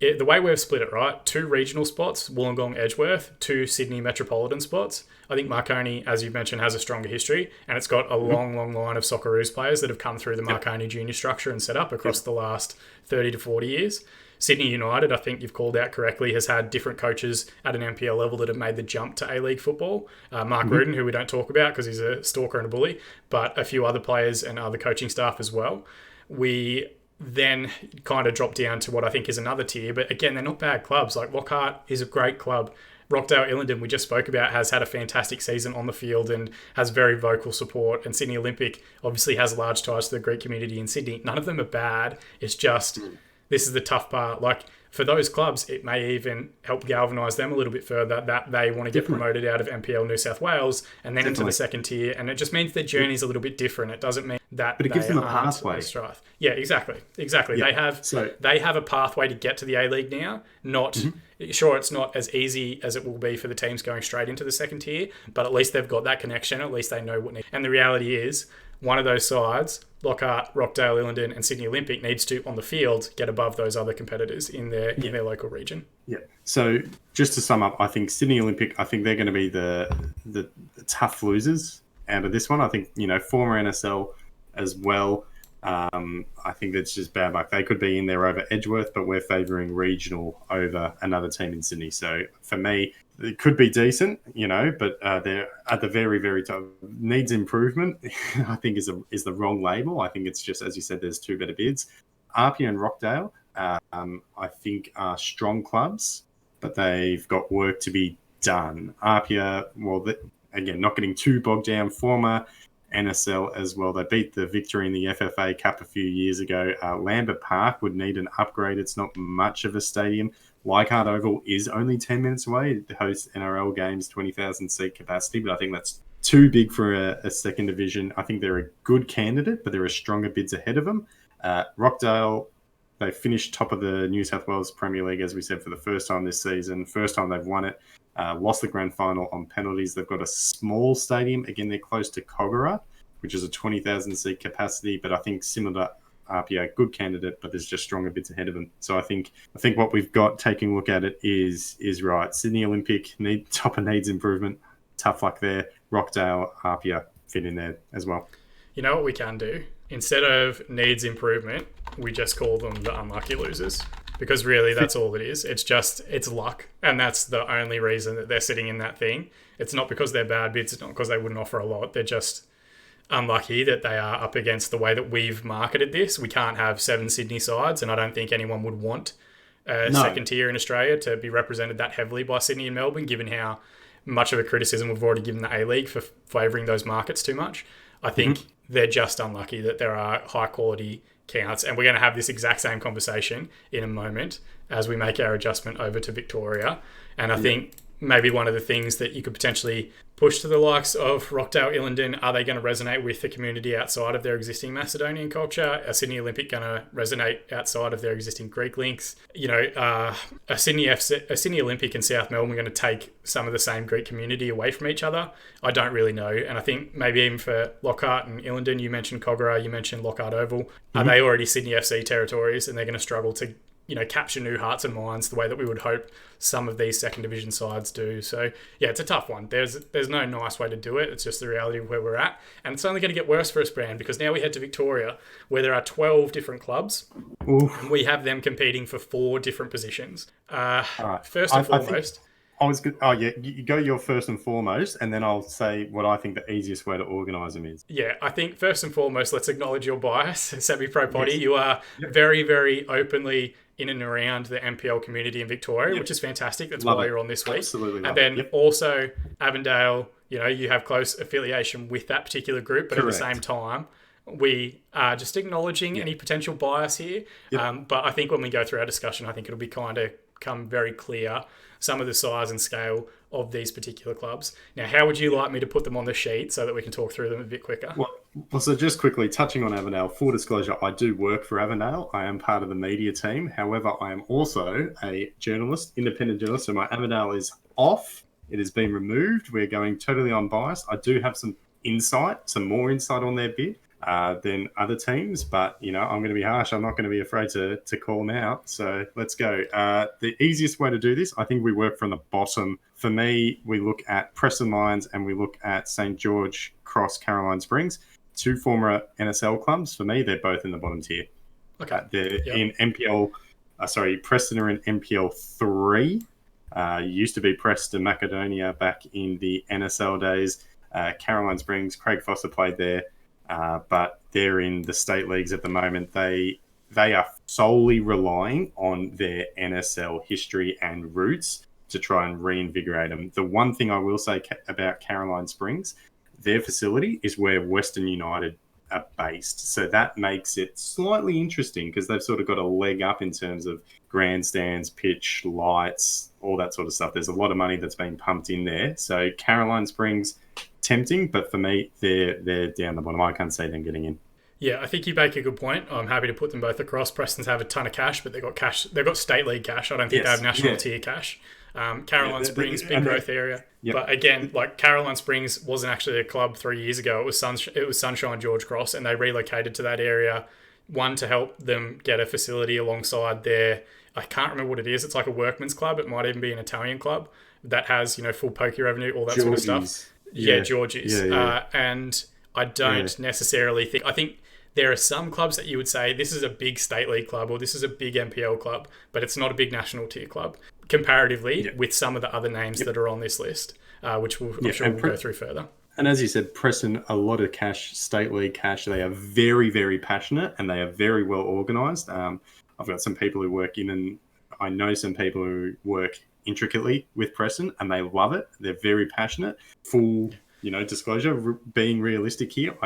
the way we've split it, right, 2 regional spots, Wollongong, Edgeworth, 2 Sydney metropolitan spots. I think Marconi, as you've mentioned, has a stronger history, and it's got a long line of Socceroos players that have come through the Marconi junior structure and set up across the last 30 to 40 years. Sydney United, I think you've called out correctly, has had different coaches at an NPL level that have made the jump to A-League football. Mark Rudin, who we don't talk about because he's a stalker and a bully, but a few other players and other coaching staff as well. We then kind of drop down to what I think is another tier, but again, they're not bad clubs. Like Lockhart is a great club. Rockdale Illingdon, we just spoke about, has had a fantastic season on the field and has very vocal support. And Sydney Olympic obviously has large ties to the Greek community in Sydney. None of them are bad. It's just, this is the tough part. Like, for those clubs, it may even help galvanise them a little bit further that they want to get promoted out of NPL New South Wales and then into the second tier. And it just means their journey's a little bit different. It doesn't mean that but it gives them a pathway. Yeah, exactly. Yeah. They have a pathway to get to the A-League now. Sure, it's not as easy as it will be for the teams going straight into the second tier, but at least they've got that connection. At least they know what needs. And the reality is, one of those sides, Lockhart, Rockdale, Illingdon, and Sydney Olympic, needs to, on the field, get above those other competitors in their local region. Yeah. So just to sum up, I think Sydney Olympic, I think they're going to be the tough losers out of this one. I think, former NSL as well. I think that's just bad luck. They could be in there over Edgeworth, but we're favouring regional over another team in Sydney. So for me, it could be decent, but they're at the very, very top. Needs improvement, I think, is the wrong label. I think it's just, as you said, there's 2 better bids. Arpia and Rockdale, I think, are strong clubs, but they've got work to be done. Arpia, again, not getting too bogged down, former NSL as well. They beat the Victory in the FFA Cup a few years ago. Lambert Park would need an upgrade. It's not much of a stadium. Leichhardt Oval is only 10 minutes away. It hosts NRL games, 20,000 seat capacity, but I think that's too big for a second division. I think they're a good candidate, but there are stronger bids ahead of them. Rockdale, they finished top of the New South Wales Premier League, as we said, for the first time this season. First time they've won it. Lost the grand final on penalties. They've got a small stadium. Again, they're close to Kogarah, which is a 20,000 seat capacity, but I think similar to RPA, good candidate, but there's just stronger bits ahead of them. So I think what we've got, taking a look at it, is right. Sydney Olympic needs improvement. Tough luck there. Rockdale, Harpia fit in there as well. You know what we can do? Instead of needs improvement, we just call them the unlucky losers. because really that's all it is. It's luck, and that's the only reason that they're sitting in that thing. It's not because they're bad bids. It's not because they wouldn't offer a lot. They're just unlucky that they are up against the way that we've marketed this. We can't have 7 Sydney sides, and I don't think anyone would want a second tier in Australia to be represented that heavily by Sydney and Melbourne, given how much of a criticism we've already given the A-League for favouring those markets too much. I think they're just unlucky that there are high-quality counts, and we're going to have this exact same conversation in a moment as we make our adjustment over to Victoria. And I think maybe one of the things that you could potentially push to the likes of Rockdale, Illingdon, are they going to resonate with the community outside of their existing Macedonian culture? Are Sydney Olympic going to resonate outside of their existing Greek links? A Sydney Olympic and South Melbourne are going to take some of the same Greek community away from each other? I don't really know. And I think maybe even for Lockhart and Illingdon, you mentioned Kogarah, you mentioned Lockhart Oval. Are they already Sydney FC territories, and they're going to struggle to capture new hearts and minds the way that we would hope some of these second division sides do? So yeah, it's a tough one. There's no nice way to do it. It's just the reality of where we're at, and it's only going to get worse for us, Brand, because now we head to Victoria, where there are 12 different clubs. And we have them competing for 4 different positions. First and foremost, I was good. Oh yeah, you go your first and foremost, and then I'll say what I think the easiest way to organise them is. Yeah, I think first and foremost, let's acknowledge your bias, semi-pro potty. Yes. You are very, very openly in and around the NPL community in Victoria, which is fantastic. That's why you're on this week. Absolutely. And then also Avondale, you have close affiliation with that particular group, but Correct. At the same time, we are just acknowledging any potential bias here. But I think when we go through our discussion, I think it'll be kind of come very clear some of the size and scale of these particular clubs. Now, how would you like me to put them on the sheet so that we can talk through them a bit quicker? Well, so just quickly touching on Avondale, full disclosure, I do work for Avondale. I am part of the media team. However, I am also a journalist, independent journalist. So my Avondale is off. It has been removed. We're going totally unbiased. I do have some more insight on their bid than other teams, but I'm going to be harsh. I'm not going to be afraid to call them out. So let's go. The easiest way to do this, I think we work from the bottom. For me, we look at Preston Lions and we look at St. George Cross, Caroline Springs, 2 former NSL clubs. For me, they're both in the bottom tier. Okay. They're in NPL. Preston are in NPL 3. Used to be Preston Macedonia back in the NSL days. Caroline Springs, Craig Foster played there. But they're in the state leagues at the moment. They are solely relying on their NSL history and roots to try and reinvigorate them. The one thing I will say about Caroline Springs, their facility is where Western United are based. So that makes it slightly interesting because they've sort of got a leg up in terms of grandstands, pitch, lights, all that sort of stuff. There's a lot of money that's been pumped in there. So Caroline Springs, tempting, but for me, they're down the bottom. I can't see them getting in. Yeah, I think you make a good point. I'm happy to put them both across. Preston's have a ton of cash, but they've got cash. They've got state league cash. I don't think they have national tier cash. Caroline Springs, big growth area. Yep. But again, like Caroline Springs wasn't actually a club 3 years ago. It was Sunshine George Cross, and they relocated to that area. One, to help them get a facility alongside their, I can't remember what it is. It's like a workman's club. It might even be an Italian club that has, full pokey revenue, all that Georgie's. Sort of stuff. Yeah, Georgie's. Yeah. And I don't necessarily think... I think there are some clubs that you would say this is a big state league club or this is a big NPL club, but it's not a big national tier club comparatively with some of the other names that are on this list, which I'm sure we'll go through further. And as you said, Preston, a lot of cash, state league cash. They are very, very passionate and they are very well organised. I've got some people who work in, and I know some people who work intricately with Preston and they love it. They're very passionate. Full, disclosure, being realistic here,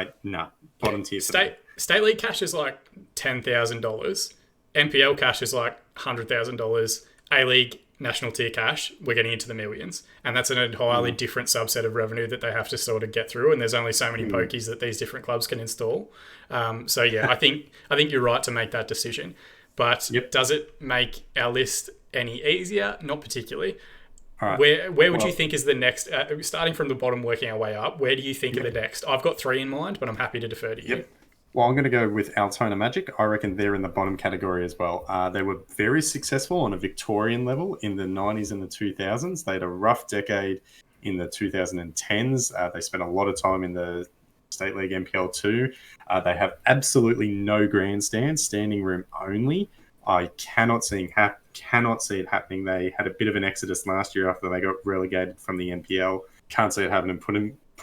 bottom tier. State league cash is like $10,000. NPL cash is like $100,000. A-League national tier cash, we're getting into the millions. And that's an entirely different subset of revenue that they have to sort of get through. And there's only so many pokies that these different clubs can install. I think you're right to make that decision. But does it make our list any easier? Not particularly. All right. Where would you think is the next, starting from the bottom, working our way up, where do you think are the next? I've got 3 in mind, but I'm happy to defer to you. Well, I'm going to go with Altona Magic. I reckon they're in the bottom category as well. They were very successful on a Victorian level in the 90s and the 2000s. They had a rough decade in the 2010s. They spent a lot of time in the State League NPL 2. They have absolutely no grandstands, standing room only. I cannot see it happening. They had a bit of an exodus last year after they got relegated from the NPL. Can't see it happening. Put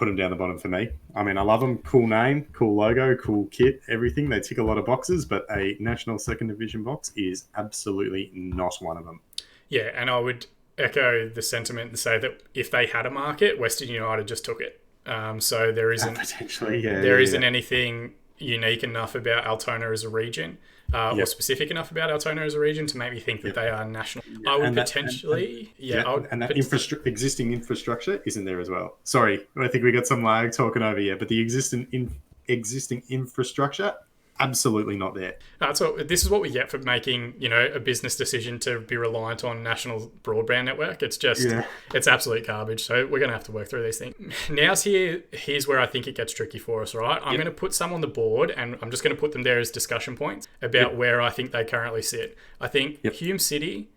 them down the bottom for me. I mean, I love them. Cool name, cool logo, cool kit, everything. They tick a lot of boxes, but a national second division box is absolutely not one of them. Yeah, and I would echo the sentiment and say that if they had a market, Western United just took it. So there isn't isn't anything unique enough about Altona as a region, or specific enough about Altona as a region to make me think that they are national. I would potentially, existing infrastructure isn't there as well. Sorry, I think we got some lag talking over here, but the existing infrastructure, absolutely not there. So this is what we get for making, a business decision to be reliant on national broadband network. It's just, it's absolute garbage. So we're going to have to work through these things. Here's where I think it gets tricky for us, right? I'm going to put some on the board and I'm just going to put them there as discussion points about where I think they currently sit. I think Hume City,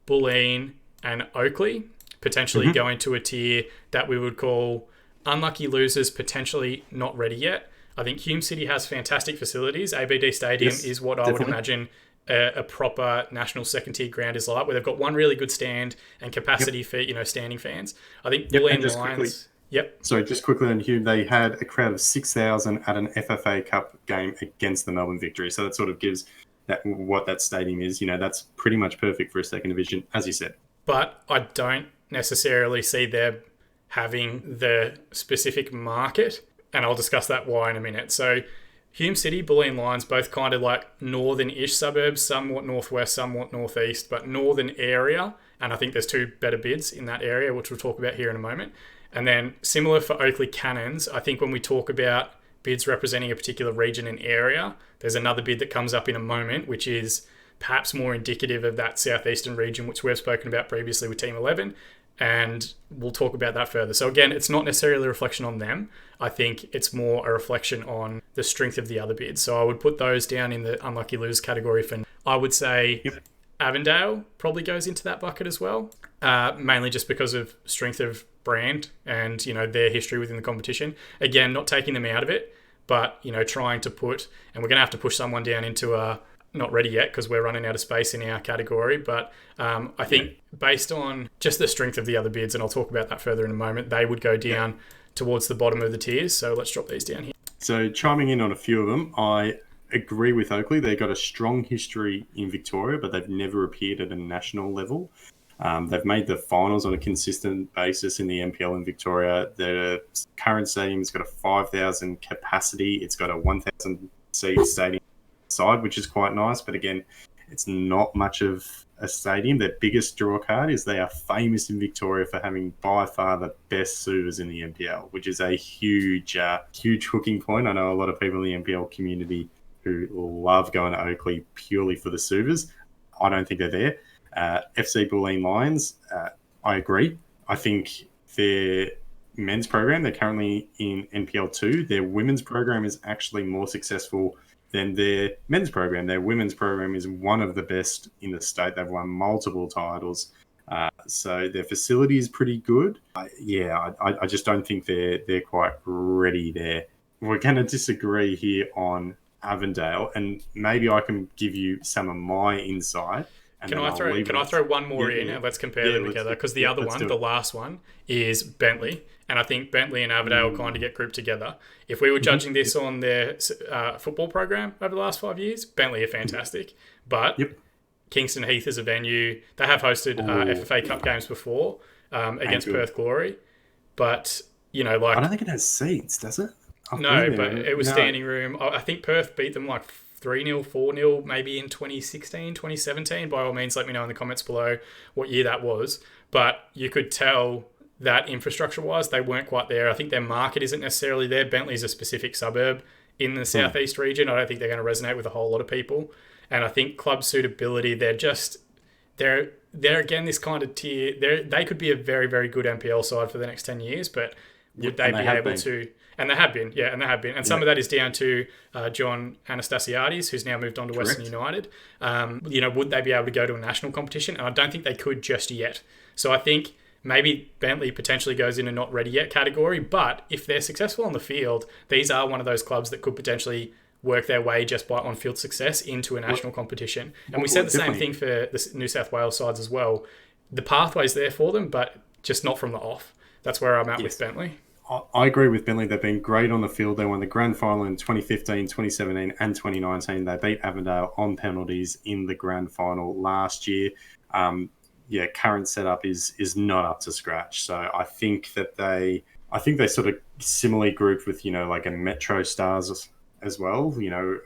Bulleen and Oakley potentially go into a tier that we would call unlucky losers, potentially not ready yet. I think Hume City has fantastic facilities. ABD Stadium is what I would imagine a proper national second tier ground is like, where they've got one really good stand and capacity for standing fans. I think Bulleen Lions. So just quickly on Hume, they had a crowd of 6,000 at an FFA Cup game against the Melbourne Victory. So that sort of gives what that stadium is. That's pretty much perfect for a second division, as you said. But I don't necessarily see them having the specific market. And I'll discuss that why in a minute. So Hume City, Bulleen Lions, both kind of like northern-ish suburbs, somewhat northwest, somewhat northeast, but northern area. And I think there's two better bids in that area, which we'll talk about here in a moment. And then similar for Oakley Cannons, I think when we talk about bids representing a particular region and area, there's another bid that comes up in a moment, which is perhaps more indicative of that southeastern region, which we've spoken about previously with Team 11. And we'll talk about that further. So again, it's not necessarily a reflection on them. I think it's more a reflection on the strength of the other bids. So I would put those down in the unlucky lose category. I would say Avondale probably goes into that bucket as well, mainly just because of strength of brand and their history within the competition. Again, not taking them out of it, but trying to put, and we're going to have to push someone down into a not ready yet because we're running out of space in our category, but I think based on just the strength of the other bids, and I'll talk about that further in a moment, they would go down towards the bottom of the tiers. So let's drop these down here. So chiming in on a few of them, I agree with Oakley. They've got a strong history in Victoria, but they've never appeared at a national level. They've made the finals on a consistent basis in the NPL in Victoria. The current stadium's got a 5,000 capacity. It's got a 1,000 seat stadium side, which is quite nice, but again, it's not much of a stadium. Their biggest draw card is they are famous in Victoria for having by far the best Supers in the NPL, which is a huge hooking point. I know a lot of people in the NPL community who love going to Oakley purely for the Supers. I don't think they're there. FC Bulleen Lions, I agree. I think their men's program, they're currently in NPL 2. Their women's program is actually more successful than their men's program. Their women's program is one of the best in the state. They've won multiple titles. So their facility is pretty good. I just don't think they're quite ready there. We're going to disagree here on Avondale, and maybe I can give you some of my insight. Can I throw one more in and let's compare them together? Because the other one, the last one, is Bentley. And I think Bentley and Avondale kind of get grouped together. If we were judging this on their football program over the last 5 years, Bentley are fantastic. But Kingston Heath is a venue. They have hosted FFA Cup games before against Perth Glory. But, I don't think it has seats, does it? No, but it was standing room. I think Perth beat them 3-0, 4-0, maybe in 2016, 2017. By all means, let me know in the comments below what year that was. But you could tell that infrastructure-wise, they weren't quite there. I think their market isn't necessarily there. Bentley's a specific suburb in the southeast region. I don't think they're going to resonate with a whole lot of people. And I think club suitability, they're again this kind of tier. They could be a very, very good NPL side for the next 10 years, but would they be able to... And they have been, And some of that is down to John Anastasiades, who's now moved on to Western United. Would they be able to go to a national competition? And I don't think they could just yet. So I think maybe Bentley potentially goes in a not ready yet category, but if they're successful on the field, these are one of those clubs that could potentially work their way just by on-field success into a national competition. And we said the same thing for the New South Wales sides as well. The pathway's there for them, but just not from the off. That's where I'm at with Bentley. I agree with Bentley. They've been great on the field. They won the grand final in 2015, 2017 and 2019. They beat Avondale on penalties in the grand final last year. Current setup is not up to scratch. So I think they sort of similarly grouped with, like a Metro Stars as well,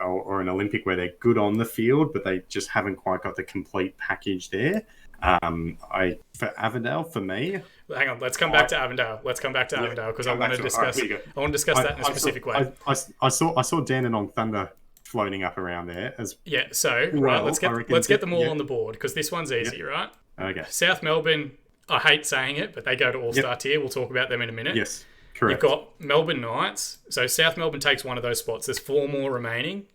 or an Olympic where they're good on the field, but they just haven't quite got the complete package there. For Avondale, for me, hang on. Let's come back to Avondale. Because I want to discuss. I want to discuss that in a specific way. I saw Dandenong Thunder floating up around there as So right, let's get them all on the board because this one's easy, right? Okay. South Melbourne. I hate saying it, but they go to All-Star tier. We'll talk about them in a minute. Yes, correct. You've got Melbourne Knights. So South Melbourne takes one of those spots. There's 4 more remaining.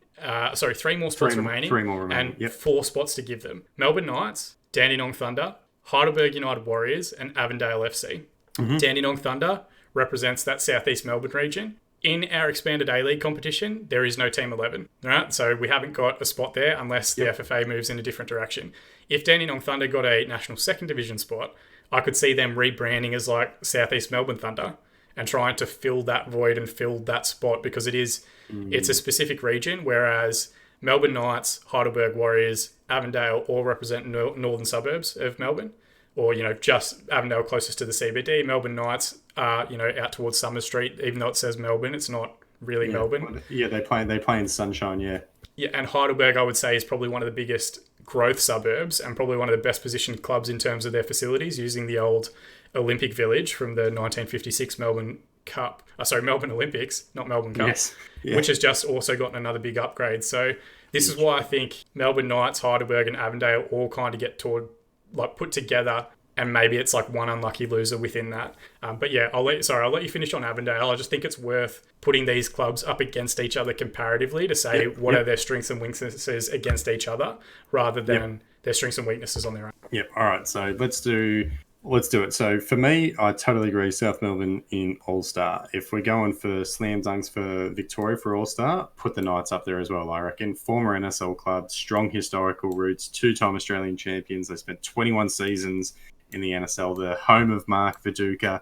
Three more spots remaining. And 4 spots to give them. Melbourne Knights, Dandenong Thunder, Heidelberg United Warriors, and Avondale FC. Mm-hmm. Dandenong Thunder represents that southeast Melbourne region. In our expanded A-League competition, there is no Team 11. Right? So we haven't got a spot there unless the FFA moves in a different direction. If Dandenong Thunder got a National Second Division spot, I could see them rebranding as like Southeast Melbourne Thunder and trying to fill that void and fill that spot because it's a specific region, whereas Melbourne Knights, Heidelberg Warriors, Avondale all represent northern suburbs of Melbourne, or, just Avondale closest to the CBD. Melbourne Knights are, out towards Summer Street, even though it says Melbourne, it's not really Melbourne. Yeah, they play in sunshine, yeah. Yeah, and Heidelberg, I would say, is probably one of the biggest growth suburbs and probably one of the best positioned clubs in terms of their facilities, using the old Olympic Village from the 1956 Melbourne Olympics, not Melbourne Cup, which has just also gotten another big upgrade. So this is why I think Melbourne Knights, Heidelberg and Avondale all kind of get put together, and maybe it's like one unlucky loser within that. But yeah, I'll let you finish on Avondale. I just think it's worth putting these clubs up against each other comparatively to say what are their strengths and weaknesses against each other, rather than their strengths and weaknesses on their own. Yep. All right. So let's do it. So for me, I totally agree. South Melbourne in All-Star. If we're going for slam dunks for Victoria for All-Star, put the Knights up there as well, I reckon. Former NSL club, strong historical roots, 2-time Australian champions. They spent 21 seasons in the NSL, the home of Mark Viduka.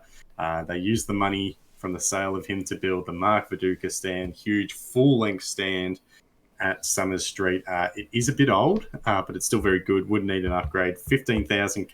They used the money from the sale of him to build the Mark Viduka stand, huge full-length stand at Summers Street. It is a bit old, but it's still very good. Would need an upgrade. 15,000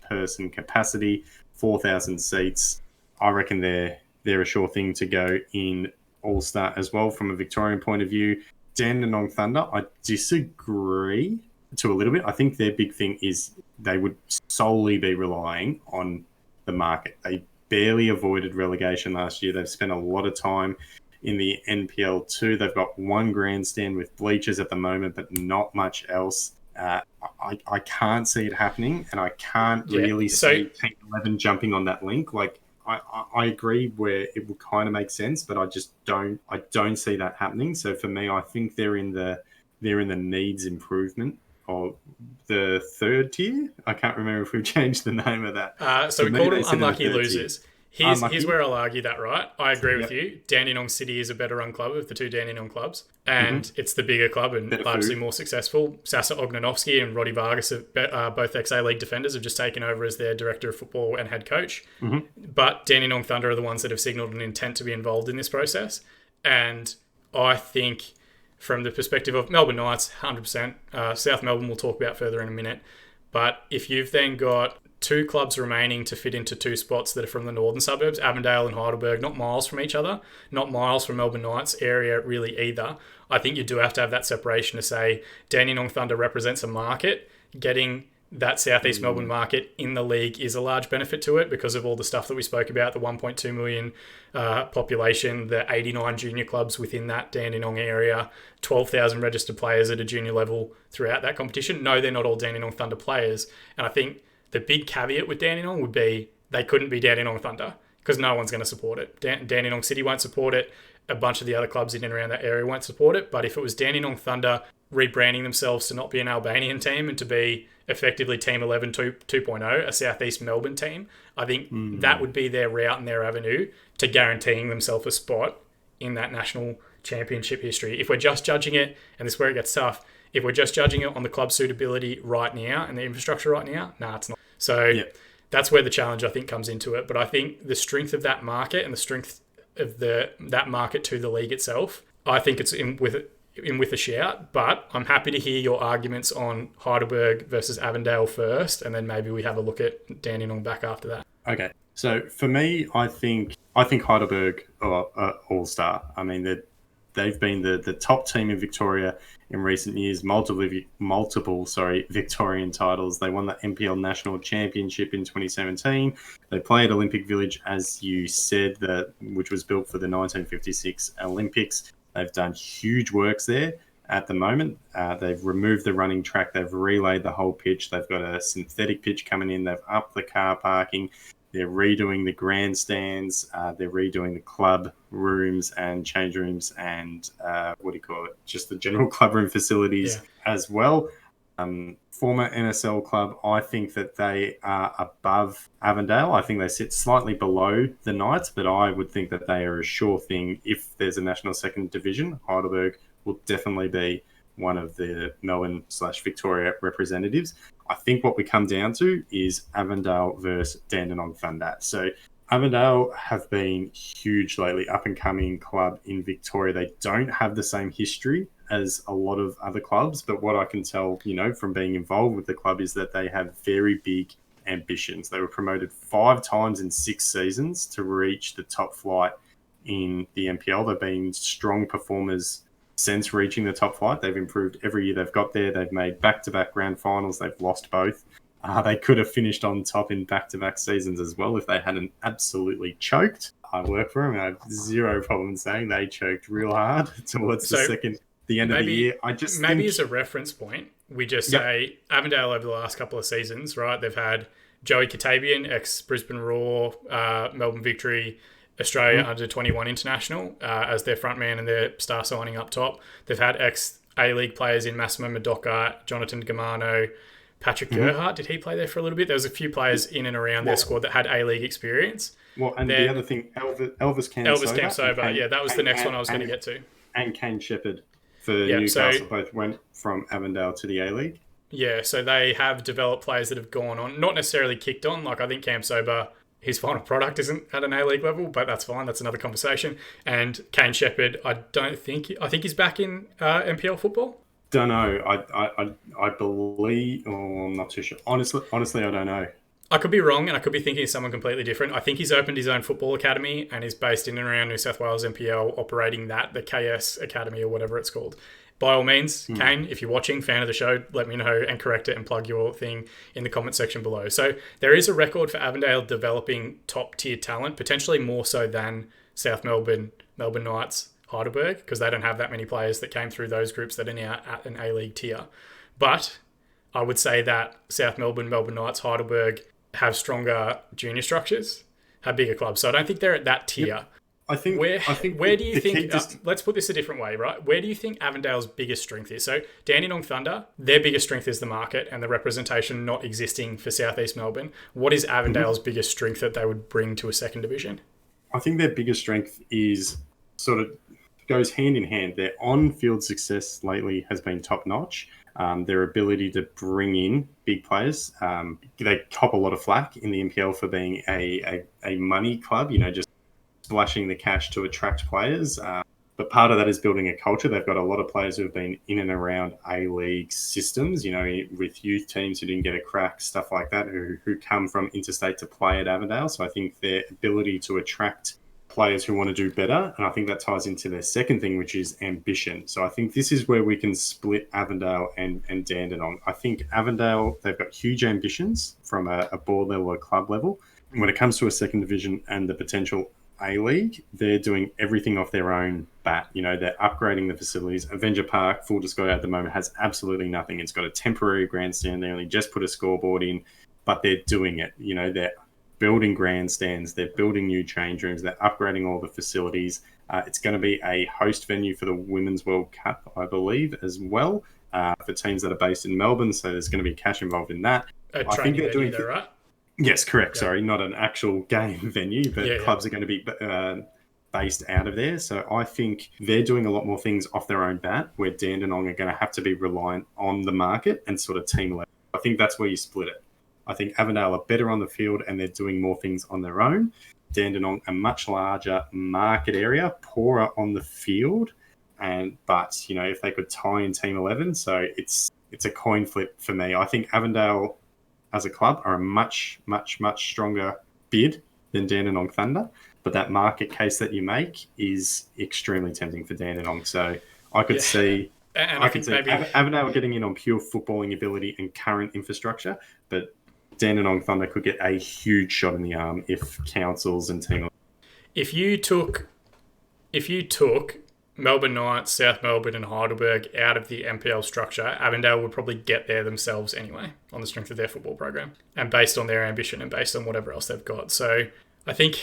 person capacity, 4,000 seats. I reckon they're a sure thing to go in All-Star as well from a Victorian point of view. Dandenong Thunder, I disagree to a little bit. I think their big thing is they would solely be relying on the market. They barely avoided relegation last year. They've spent a lot of time in the NPL 2. They've got one grandstand with bleachers at the moment, but not much else. I can't see it happening, and I can't really see Team 11 jumping on that link. Like, I agree where it will kind of make sense, but I don't see that happening. So for me, I think they're in the needs improvement of the 3rd tier. I can't remember if we've changed the name of that. So we called them unlucky losers. Here's where I'll argue that, right? I agree with you. Dandenong City is a better run club of the 2 Dandenong clubs, and it's the bigger club and largely more successful. Sasa Ognanovsky and Roddy Vargas, both ex-A-League defenders, have just taken over as their director of football and head coach. But Dandenong Thunder are the ones that have signalled an intent to be involved in this process. And I think from the perspective of Melbourne Knights, 100%. South Melbourne we'll talk about further in a minute. But if you've then got 2 clubs remaining to fit into 2 spots that are from the northern suburbs, Avondale and Heidelberg, not miles from each other, not miles from Melbourne Knights area really either, I think you do have to have that separation to say Dandenong Thunder represents a market. Getting that Southeast Melbourne market in the league is a large benefit to it because of all the stuff that we spoke about, the 1.2 million population, the 89 junior clubs within that Dandenong area, 12,000 registered players at a junior level throughout that competition. No, they're not all Dandenong Thunder players. And I think the big caveat with Dandenong would be they couldn't be Dandenong Thunder because no one's going to support it. Dandenong City won't support it. A bunch of the other clubs in and around that area won't support it. But if it was Dandenong Thunder rebranding themselves to not be an Albanian team and to be effectively Team 11 2.0, a Southeast Melbourne team, I think that would be their route and their avenue to guaranteeing themselves a spot in that national championship history. If we're just judging it, and this is where it gets tough, if we're just judging it on the club suitability right now and the infrastructure right now, it's not. So that's where the challenge, I think, comes into it. But I think the strength of that market and the strength of that market to the league itself, I think it's in with a shout. But I'm happy to hear your arguments on Heidelberg versus Avondale first, and then maybe we have a look at Dandenong back after that. Okay. So for me, I think Heidelberg are all-star. I mean, they've been the top team in Victoria in recent years, multiple Victorian titles. They won the NPL National Championship in 2017. They play at Olympic Village, as you said, which was built for the 1956 Olympics. They've done huge works there at the moment. They've removed the running track. They've relaid the whole pitch. They've got a synthetic pitch coming in. They've upped the car parking. They're redoing the grandstands. They're redoing the club rooms and change rooms and just the general club room facilities as well. Former NSL club, I think that they are above Avondale. I think they sit slightly below the Knights, but I would think that they are a sure thing. If there's a national second division, Heidelberg will definitely be one of the Melbourne/Victoria representatives. I think what we come down to is Avondale versus Dandenong Thunder. So Avondale have been huge lately, up-and-coming club in Victoria. They don't have the same history as a lot of other clubs, but what I can tell, from being involved with the club is that they have very big ambitions. They were promoted 5 times in 6 seasons to reach the top flight in the NPL. They've been strong performers since reaching the top flight. They've improved every year they've got there. They've made back-to-back grand finals. They've lost both. They could have finished on top in back-to-back seasons as well if they hadn't absolutely choked. I work for them, and I have zero problem saying they choked real hard towards the end of the year. Maybe as a reference point, we just say Avondale over the last couple of seasons, right? They've had Joey Katabian, ex-Brisbane Roar, Melbourne Victory, Australia under-21 international as their front man and their star signing up top. They've had ex-A-League players in Massimo Madoka, Jonathan Gamano, Patrick Gerhardt. Did he play there for a little bit? There was a few players in and around their squad that had A-League experience. Well, and the other thing, Elvis Campsoba. That was the next one I was going to get to. And Kane Shepherd for Newcastle both went from Avondale to the A-League. Yeah, so they have developed players that have gone on, not necessarily kicked on. Like I think Campsoba, his final product isn't at an A-League level, but that's fine. That's another conversation. And Kane Shepherd, I think he's back in NPL football. Don't know. I believe, I'm not too sure. Honestly, I don't know. I could be wrong, and I could be thinking of someone completely different. I think he's opened his own football academy and is based in and around New South Wales NPL, operating the KS Academy or whatever it's called. By all means, Kane, if you're watching, fan of the show, let me know and correct it and plug your thing in the comment section below. So there is a record for Avondale developing top-tier talent, potentially more so than South Melbourne, Melbourne Knights, Heidelberg, because they don't have that many players that came through those groups that are now at an A-League tier. But I would say that South Melbourne, Melbourne Knights, Heidelberg have stronger junior structures, have bigger clubs. So I don't think they're at that tier. Yep. I think where do you think let's put this a different way, right? Where do you think Avondale's biggest strength is? So Dandenong Thunder, their biggest strength is the market and the representation not existing for Southeast Melbourne. What is Avondale's biggest strength that they would bring to a second division? I think their biggest strength is sort of goes hand in hand. Their on-field success lately has been top-notch. Their ability to bring in big players. They cop a lot of flack in the NPL for being a money club, just splashing the cash to attract players. But part of that is building a culture. They've got a lot of players who have been in and around A-League systems, with youth teams who didn't get a crack, stuff like that, who come from interstate to play at Avondale. So I think their ability to attract players who want to do better, and I think that ties into their second thing, which is ambition. So I think this is where we can split Avondale and Dandenong. I think Avondale, they've got huge ambitions from a board level or club level. When it comes to a second division and the potential A-League, they're doing everything off their own bat. They're upgrading the facilities. Avenger Park, full disclosure at the moment, has absolutely nothing. It's got a temporary grandstand. They only just put a scoreboard in, but they're doing it. They're building grandstands. They're building new change rooms. They're upgrading all the facilities. It's going to be a host venue for the Women's World Cup, I believe, as well, for teams that are based in Melbourne. So there's going to be cash involved in that. I think they're doing that, right? Yes, correct. Yeah. Sorry, not an actual game venue, but clubs are going to be based out of there. So I think they're doing a lot more things off their own bat, where Dandenong are going to have to be reliant on the market and sort of team level. I think that's where you split it. I think Avondale are better on the field and they're doing more things on their own. Dandenong, a much larger market area, poorer on the field, but if they could tie in Team 11, so it's a coin flip for me. I think Avondale as a club are a much, much, much stronger bid than Dandenong Thunder, but that market case that you make is extremely tempting for Dandenong. So I could see, and I think maybe Avondale getting in on pure footballing ability and current infrastructure, but Dandenong Thunder could get a huge shot in the arm if councils and team. If you took Melbourne Knights, South Melbourne and Heidelberg out of the NPL structure, Avondale would probably get there themselves anyway on the strength of their football program and based on their ambition and based on whatever else they've got. So I think,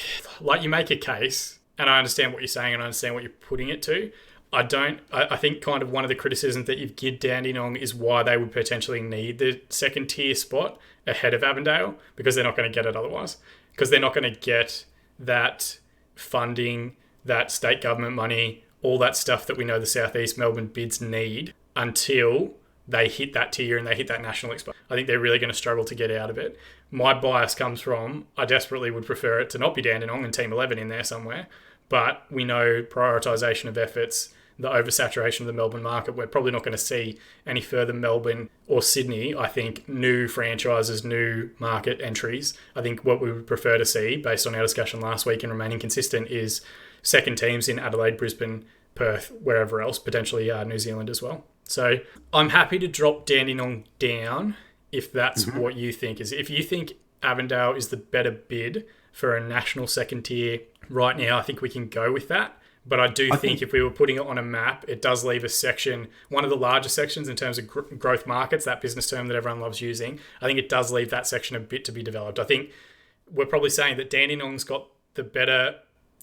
you make a case, and I understand what you're saying and I understand what you're putting it to. I think kind of one of the criticisms that you've given Dandenong is why they would potentially need the second tier spot ahead of Avondale, because they're not going to get it otherwise. Because they're not going to get that funding, that state government money, all that stuff that we know the Southeast Melbourne bids need until they hit that tier and they hit that national exposure. I think they're really going to struggle to get out of it. My bias comes from, I desperately would prefer it to not be Dandenong and Team 11 in there somewhere, but we know prioritisation of efforts, the oversaturation of the Melbourne market, we're probably not going to see any further Melbourne or Sydney, I think, new franchises, new market entries. I think what we would prefer to see, based on our discussion last week and remaining consistent, is second teams in Adelaide, Brisbane, Perth, wherever else, potentially New Zealand as well. So I'm happy to drop Dandenong down if that's what you think is. If you think Avondale is the better bid for a national second tier right now, I think we can go with that. But I think if we were putting it on a map, it does leave a section, one of the largest sections in terms of growth markets, that business term that everyone loves using. I think it does leave that section a bit to be developed. I think we're probably saying that Dandenong's got the better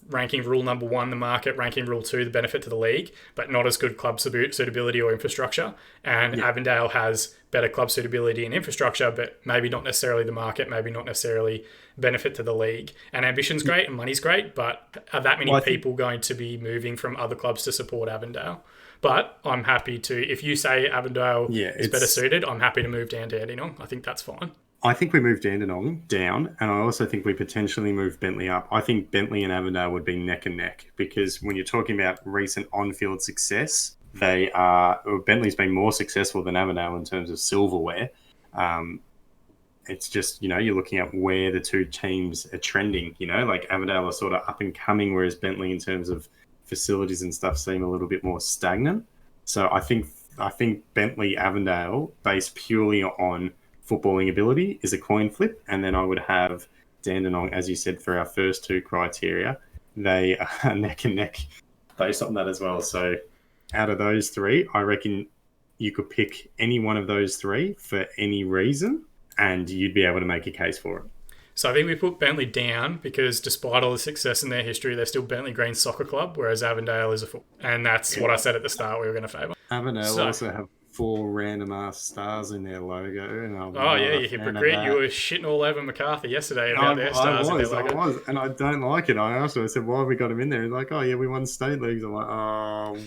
ranking rule number 1, the market, ranking rule 2, the benefit to the league, but not as good club suitability or infrastructure. And Avondale has better club suitability and infrastructure, but maybe not necessarily the market, maybe not necessarily benefit to the league. And ambition's great and money's great, but are that many people going to be moving from other clubs to support Avondale? But I'm happy to, if you say Avondale is better suited, I'm happy to move down to Dandenong. I think that's fine. I think we move Dandenong down, and I also think we potentially move Bentley up. I think Bentley and Avondale would be neck and neck, because when you're talking about recent on-field success, Bentley's been more successful than Avondale in terms of silverware. It's just, you're looking at where the two teams are trending, like Avondale are sort of up and coming, whereas Bentley in terms of facilities and stuff seem a little bit more stagnant. So I think Bentley Avondale, based purely on footballing ability, is a coin flip, and then I would have Dandenong, as you said, for our first two criteria. They are neck and neck based on that as well. So out of those three, I reckon you could pick any one of those three for any reason, and you'd be able to make a case for it. So I think we put Bentley down because despite all the success in their history, they're still Bentley Green Soccer Club, whereas Avondale is a football. And that's what I said at the start we were going to favour. Avondale also have 4 random ass stars in their logo. And you hypocrite. You were shitting all over MacArthur yesterday about their stars in their logo. I was, and I don't like it. I asked him, I said, why have we got him in there? He's like, we won state leagues. I'm like,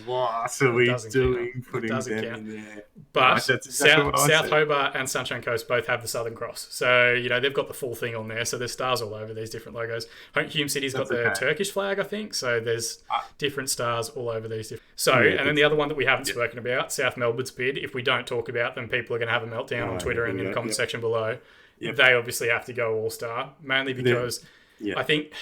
what are we doing putting them in there? But South Hobart and Sunshine Coast both have the Southern Cross. So, they've got the full thing on there. So there's stars all over these different logos. Hume City's got the Turkish flag, I think. So there's different stars all over these different. And then the other one that we haven't spoken about, South Melbourne's bid. If we don't talk about them, people are going to have a meltdown on Twitter and in the comment section below. They obviously have to go all-star, mainly because I think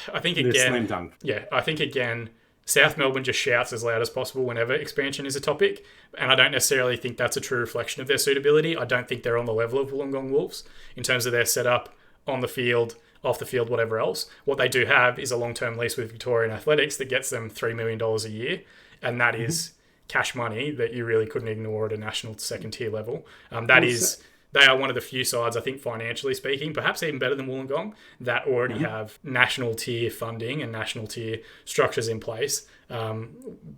again, South Melbourne just shouts as loud as possible whenever expansion is a topic, and I don't necessarily think that's a true reflection of their suitability. I don't think they're on the level of Wollongong Wolves in terms of their setup on the field, off the field, whatever else. What they do have is a long-term lease with Victorian Athletics that gets them $3 million a year, and that is cash money that you really couldn't ignore at a national second-tier level. They are one of the few sides, I think, financially speaking, perhaps even better than Wollongong, that already have national tier funding and national tier structures in place,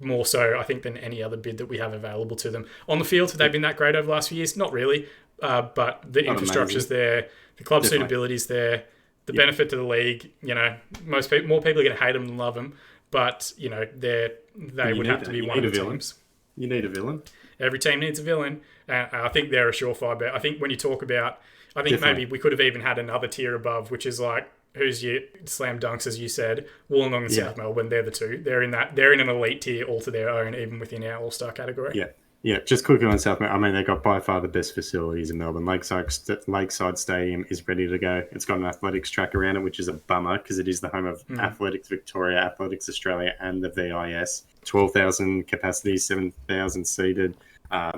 more so, I think, than any other bid that we have available to them. On the field, have they been that great over the last few years? Not really, but the infrastructure's there, the club suitability's there, the benefit to the league, more people are going to hate them than love them, but they would have to be one of the teams. You need a villain. Every team needs a villain, and I think they're a surefire bet. I think when you talk about, I think maybe we could have even had another tier above, which is like, who's your slam dunks, as you said, Wollongong and South Melbourne. They're the two. They're in an elite tier all to their own, even within our All-Star category. Yeah. Yeah, just quickly on South Melbourne. I mean, they've got by far the best facilities in Melbourne. Lakeside Stadium is ready to go. It's got an athletics track around it, which is a bummer because it is the home of Athletics Victoria, Athletics Australia, and the VIS. 12,000 capacity, 7,000 seated.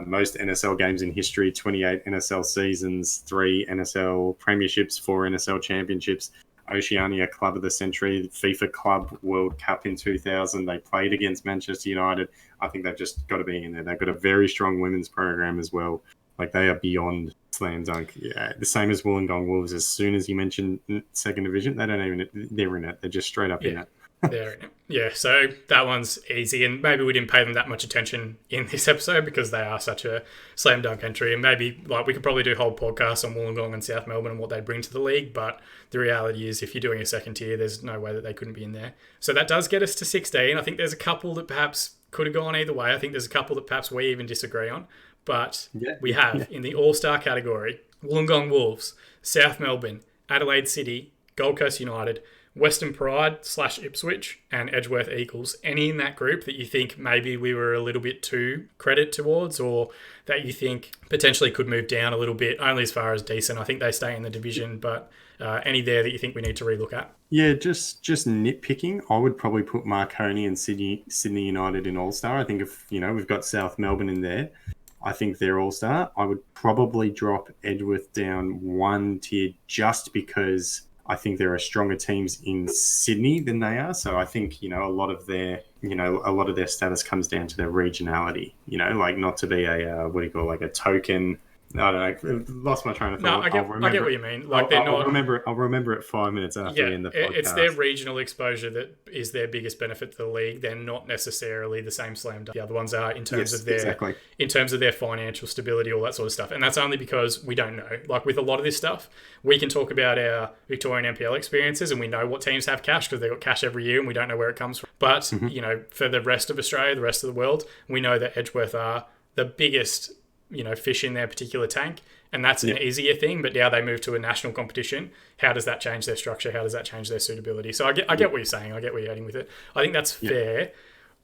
Most NSL games in history, 28 NSL seasons, 3 NSL premierships, 4 NSL championships. Oceania Club of the Century, FIFA Club World Cup in 2000. They played against Manchester United. I think they've just got to be in there. They've got a very strong women's program as well. Like, they are beyond slam dunk. Yeah, the same as Wollongong Wolves. As soon as you mention second division, they're in it. They're just straight up in it. They're in it. Yeah, so that one's easy, and maybe we didn't pay them that much attention in this episode because they are such a slam dunk entry, and maybe we could probably do whole podcasts on Wollongong and South Melbourne and what they bring to the league, but the reality is if you're doing a second tier, there's no way that they couldn't be in there. So that does get us to 16. I think there's a couple that perhaps could have gone either way. I think there's a couple that perhaps we even disagree on, but we have in the All-Star category, Wollongong Wolves, South Melbourne, Adelaide City, Gold Coast United, Western Pride / Ipswich, and Edgeworth Eagles. Any in that group that you think maybe we were a little bit too credit towards, or that you think potentially could move down a little bit, only as far as decent? I think they stay in the division, but any there that you think we need to relook at? Yeah, just nitpicking, I would probably put Marconi and Sydney United in All-Star. I think if, we've got South Melbourne in there, I think they're All-Star. I would probably drop Edgeworth down one tier just because I think there are stronger teams in Sydney than they are. So I think, a lot of their status comes down to their regionality, like not to be a, a token. I don't know. Lost my train of thought. No, I get what you mean. Like I'll remember it 5 minutes after we end the podcast. It's their regional exposure that is their biggest benefit to the league. They're not necessarily the same slam dunk the other ones are in terms of their financial stability, all that sort of stuff. And that's only because we don't know. Like with a lot of this stuff, we can talk about our Victorian NPL experiences and we know what teams have cash because they've got cash every year and we don't know where it comes from. But, for the rest of Australia, the rest of the world, we know that Edgeworth are the biggest fish in their particular tank, and that's an easier thing. But now they move to a national competition. How does that change their structure? How does that change their suitability? So I get what you're saying. I get where you're heading with it. I think that's fair.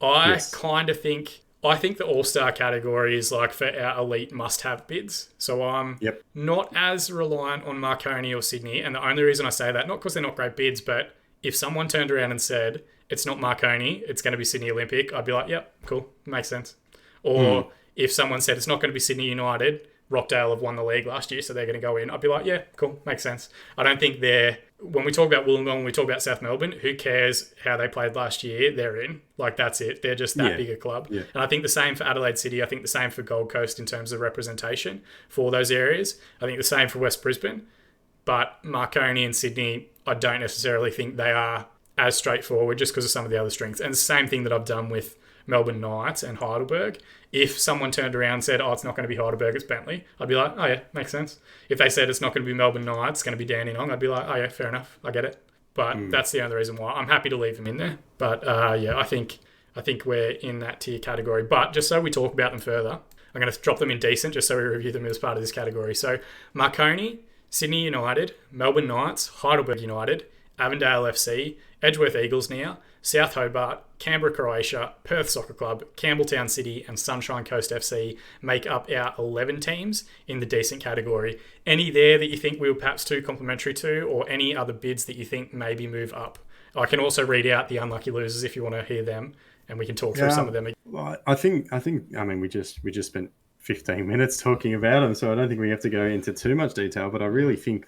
I think the All-Star category is like for our elite must-have bids. So I'm not as reliant on Marconi or Sydney, and the only reason I say that, not because they're not great bids, but if someone turned around and said it's not Marconi, it's going to be Sydney Olympic, I'd be like, yep, cool, makes sense. Or if someone said it's not going to be Sydney United, Rockdale have won the league last year, so they're going to go in, I'd be like, yeah, cool, makes sense. I don't think when we talk about Wollongong, when we talk about South Melbourne, who cares how they played last year? They're in. Like, that's it. They're just that big a club. Yeah. And I think the same for Adelaide City. I think the same for Gold Coast in terms of representation for those areas. I think the same for West Brisbane. But Marconi and Sydney, I don't necessarily think they are as straightforward just because of some of the other strengths. And the same thing that I've done with Melbourne Knights and Heidelberg. If someone turned around and said, it's not going to be Heidelberg, it's Bentley, I'd be like, oh yeah, makes sense. If they said it's not going to be Melbourne Knights, it's going to be Dandenong, I'd be like, oh yeah, fair enough, I get it. But that's the only reason why. I'm happy to leave them in there. But I think we're in that tier category. But just so we talk about them further, I'm going to drop them in decent just so we review them as part of this category. So Marconi, Sydney United, Melbourne Knights, Heidelberg United, Avondale FC, Edgeworth Eagles now, South Hobart, Canberra Croatia, Perth Soccer Club, Campbelltown City and Sunshine Coast FC make up our 11 teams in the decent category. Any there that you think we were perhaps too complimentary to, or any other bids that you think maybe move up? I can also read out the unlucky losers if you want to hear them, and we can talk through some of them. Well, I mean, we just spent 15 minutes talking about them, so I don't think we have to go into too much detail, but I really think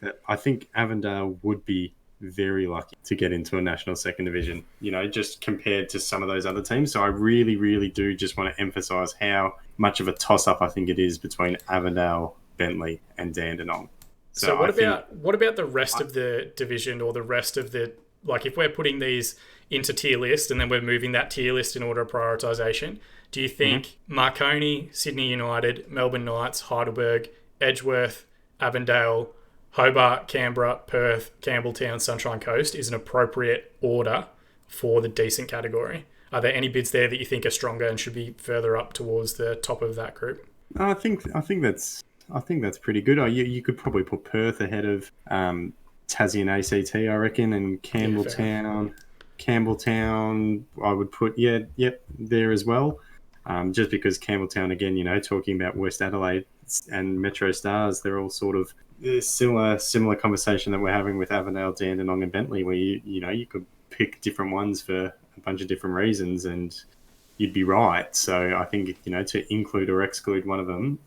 Avondale would be very lucky to get into a national second division, just compared to some of those other teams. So I really, really do just want to emphasise how much of a toss-up I think it is between Avondale, Bentley and Dandenong. So what about the rest of the division, or the rest of the, like if we're putting these into tier list and then we're moving that tier list in order of prioritisation, do you think Marconi, Sydney United, Melbourne Knights, Heidelberg, Edgeworth, Avondale, Hobart, Canberra, Perth, Campbelltown, Sunshine Coast is an appropriate order for the decent category. Are there any bids there that you think are stronger and should be further up towards the top of that group? I think that's pretty good. You could probably put Perth ahead of Tassie and ACT, I reckon, and Campbelltown. Campbelltown, I would put there as well. Just because Campbelltown, again, talking about West Adelaide and Metro Stars, they're all sort of similar conversation that we're having with Avondale, Dandenong, and Bentley, where you could pick different ones for a bunch of different reasons, and you'd be right. So I think to include or exclude one of them,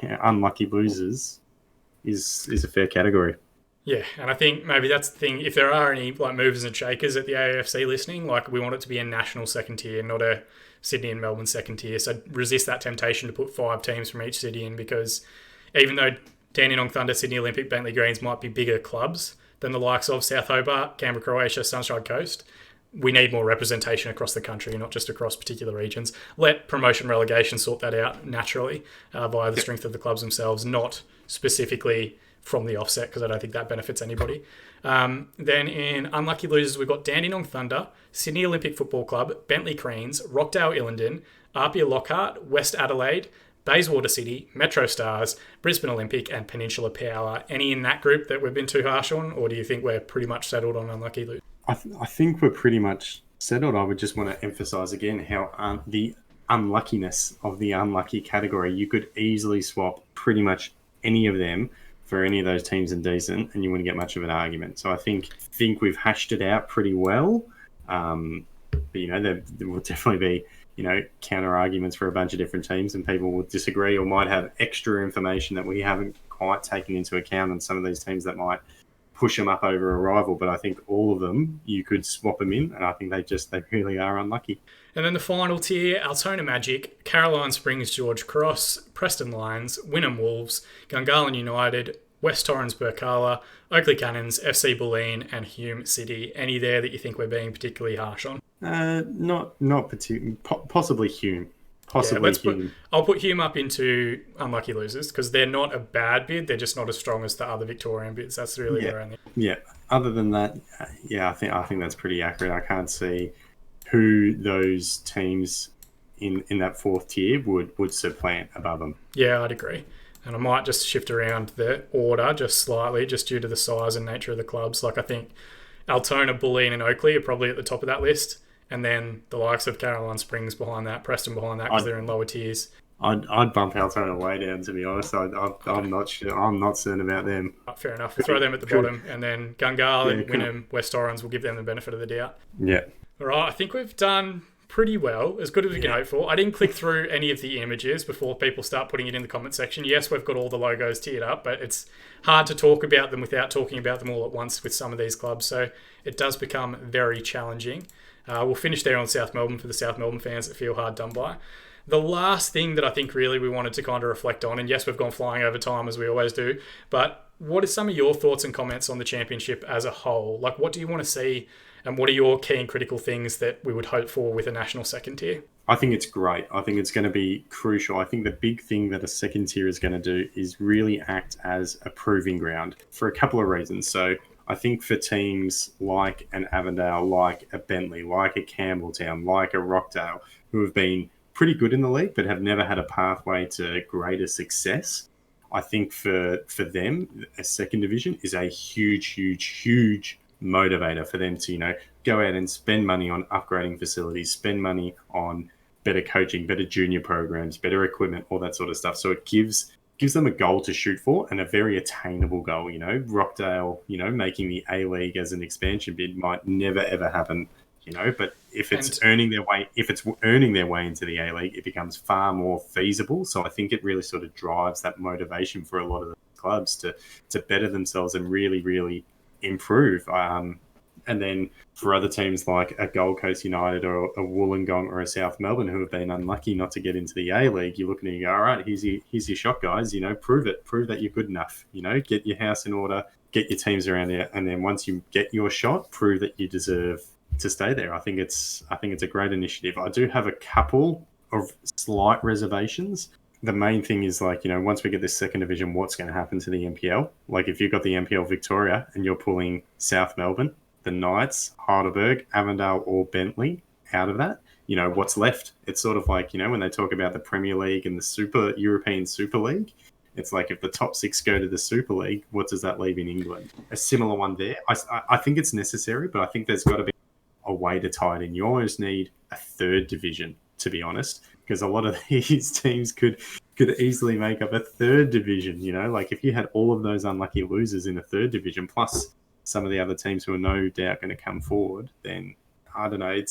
unlucky losers, is a fair category. Yeah, and I think maybe that's the thing. If there are any movers and shakers at the AAFC listening, we want it to be a national second tier, not a Sydney and Melbourne second tier. So resist that temptation to put 5 teams from each city in, because even though Dandenong Thunder, Sydney Olympic, Bentley Greens might be bigger clubs than the likes of South Hobart, Canberra, Croatia, Sunshine Coast, we need more representation across the country, not just across particular regions. Let promotion relegation sort that out naturally via the strength of the clubs themselves, not specifically from the offset, because I don't think that benefits anybody. Then in unlucky losers, we've got Dandenong Thunder, Sydney Olympic Football Club, Bentley Cranes, Rockdale Illingdon, Apia Lockhart, West Adelaide, Bayswater City, Metro Stars, Brisbane Olympic, and Peninsula Power. Any in that group that we've been too harsh on, or do you think we're pretty much settled on unlucky losers? I think we're pretty much settled. I would just want to emphasise again how the unluckiness of the unlucky category. You could easily swap pretty much any of them for any of those teams in decent, and you wouldn't get much of an argument. So I think we've hashed it out pretty well. But there will definitely be counter arguments for a bunch of different teams, and people will disagree or might have extra information that we haven't quite taken into account on some of these teams that might push them up over a rival. But I think all of them, you could swap them in, and I think they really are unlucky. And then the final tier, Altona Magic, Caroline Springs George Cross, Preston Lions, Wynnum Wolves, Gungahlin United, West Torrens Burkala, Oakley Cannons, FC Bulleen, and Hume City. Any there that you think we're being particularly harsh on? Not particularly. Possibly Hume. Hume. I'll put Hume up into unlucky losers, because they're not a bad bid. They're just not as strong as the other Victorian bids. That's really their only. Yeah. Other than that, I think that's pretty accurate. I can't see who those teams in that fourth tier would supplant above them. Yeah, I'd agree. And I might just shift around the order just slightly, just due to the size and nature of the clubs. I think Altona, Bulleen, and Oakley are probably at the top of that list. And then the likes of Caroline Springs behind that, Preston behind that, because they're in lower tiers. I'd bump Altona way down, to be honest. I'm not sure. I'm not certain about them. Fair enough. We'll throw them at the bottom. And then Gungahlin, Wynnum, West Torrens, will give them the benefit of the doubt. Yeah. All right. I think we've done pretty well, as good as we can hope for. I didn't click through any of the images before people start putting it in the comment section. Yes, we've got all the logos tiered up, but it's hard to talk about them without talking about them all at once with some of these clubs. So it does become very challenging. We'll finish there on South Melbourne for the South Melbourne fans that feel hard done by. The last thing that I think really we wanted to kind of reflect on, and yes, we've gone flying over time as we always do, but what are some of your thoughts and comments on the championship as a whole? What do you want to see, and what are your key and critical things that we would hope for with a national second tier? I think it's great. I think it's going to be crucial. I think the big thing that a second tier is going to do is really act as a proving ground for a couple of reasons. So I think for teams like an Avondale, like a Bentley, like a Campbelltown, like a Rockdale, who have been pretty good in the league but have never had a pathway to greater success, I think for them, a second division is a huge motivator for them to, go out and spend money on upgrading facilities, spend money on better coaching, better junior programs, better equipment, all that sort of stuff. So it gives them a goal to shoot for, and a very attainable goal. Rockdale, making the A-League as an expansion bid might never ever happen, but if it's earning their way into the A-League, it becomes far more feasible. So I think it really sort of drives that motivation for a lot of the clubs to better themselves and really, really improve. And then for other teams like a Gold Coast United or a Wollongong or a South Melbourne who have been unlucky not to get into the A-League, you're looking and you go, all right, here's your shot, guys. Prove it. Prove that you're good enough. Get your house in order, get your teams around there, and then once you get your shot, prove that you deserve to stay there. I think it's a great initiative. I do have a couple of slight reservations. The main thing is once we get this second division, what's going to happen to the NPL? If you've got the NPL Victoria and you're pulling South Melbourne, the Knights, Heidelberg, Avondale, or Bentley out of that, what's left? It's sort of like, when they talk about the Premier League and the European Super League, it's like if the top 6 go to the Super League, what does that leave in England? A similar one there. I think it's necessary, but I think there's got to be a way to tie it in. You almost need a third division, to be honest, because a lot of these teams could easily make up a third division. Like if you had all of those unlucky losers in a third division, plus some of the other teams who are no doubt going to come forward, then I don't know.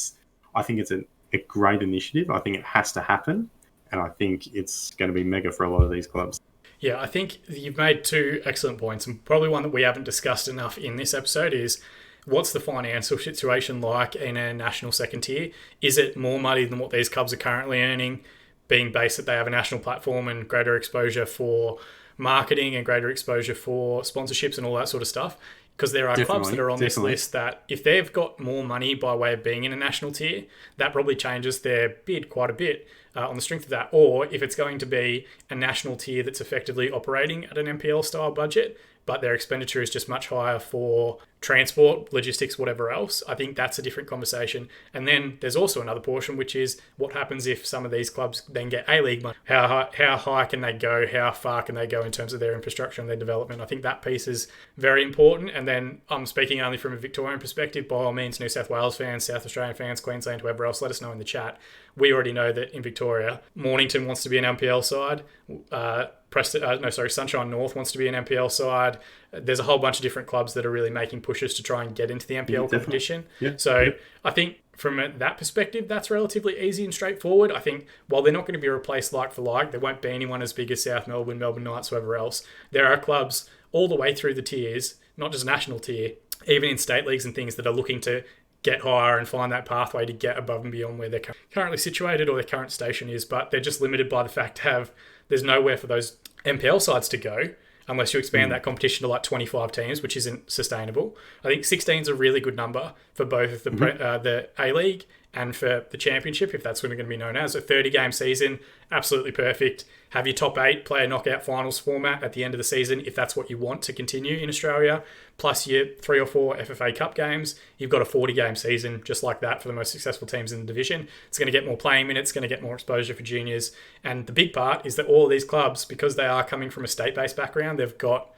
I think it's a great initiative. I think it has to happen, and I think it's going to be mega for a lot of these clubs. Yeah, I think you've made 2 excellent points, and probably one that we haven't discussed enough in this episode is what's the financial situation like in a national second tier? Is it more money than what these clubs are currently earning, being based that they have a national platform and greater exposure for marketing and greater exposure for sponsorships and all that sort of stuff? Because there are clubs that are on this list that if they've got more money by way of being in a national tier, that probably changes their bid quite a bit on the strength of that. Or if it's going to be a national tier that's effectively operating at an NPL style budget, but their expenditure is just much higher for transport, logistics, whatever else, I think that's a different conversation. And then there's also another portion, which is what happens if some of these clubs then get A-League money? How high can they go? How far can they go in terms of their infrastructure and their development? I think that piece is very important. And then I'm speaking only from a Victorian perspective. By all means, New South Wales fans, South Australian fans, Queensland, whoever else, let us know in the chat. We already know that in Victoria, Mornington wants to be an NPL side. Sunshine North wants to be an NPL side. There's a whole bunch of different clubs that are really making pushes to try and get into the NPL competition. I think from that perspective, that's relatively easy and straightforward. I think while they're not going to be replaced like for like, there won't be anyone as big as South Melbourne, Melbourne Knights, whoever else. There are clubs all the way through the tiers, not just national tier, even in state leagues and things that are looking to get higher and find that pathway to get above and beyond where they're currently situated or their current station is, but they're just limited by the fact there's nowhere for those NPL sides to go unless you expand that competition to like 25 teams, which isn't sustainable. I think 16 is a really good number for both the A-League and for the Championship, if that's what it's going to be known as. A 30-game season, absolutely perfect. Have your top 8 play a knockout finals format at the end of the season if that's what you want to continue in Australia, plus your 3 or 4 FFA Cup games. You've got a 40-game season just like that for the most successful teams in the division. It's going to get more playing minutes, going to get more exposure for juniors. And the big part is that all of these clubs, because they are coming from a state-based background, they've got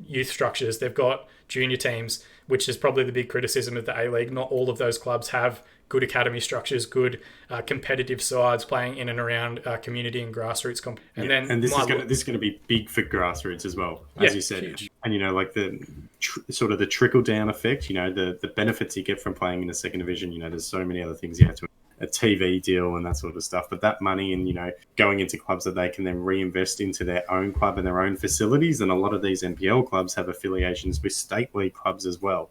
youth structures, they've got junior teams, which is probably the big criticism of the A-League. Not all of those clubs have good academy structures, good competitive sides playing in and around community and grassroots. And this is going to be big for grassroots as well, as you said. Huge. And like the sort of the trickle down effect. The benefits you get from playing in the second division. There's so many other things you have to. A TV deal and that sort of stuff, but that money and going into clubs that they can then reinvest into their own club and their own facilities, and a lot of these NPL clubs have affiliations with state league clubs as well.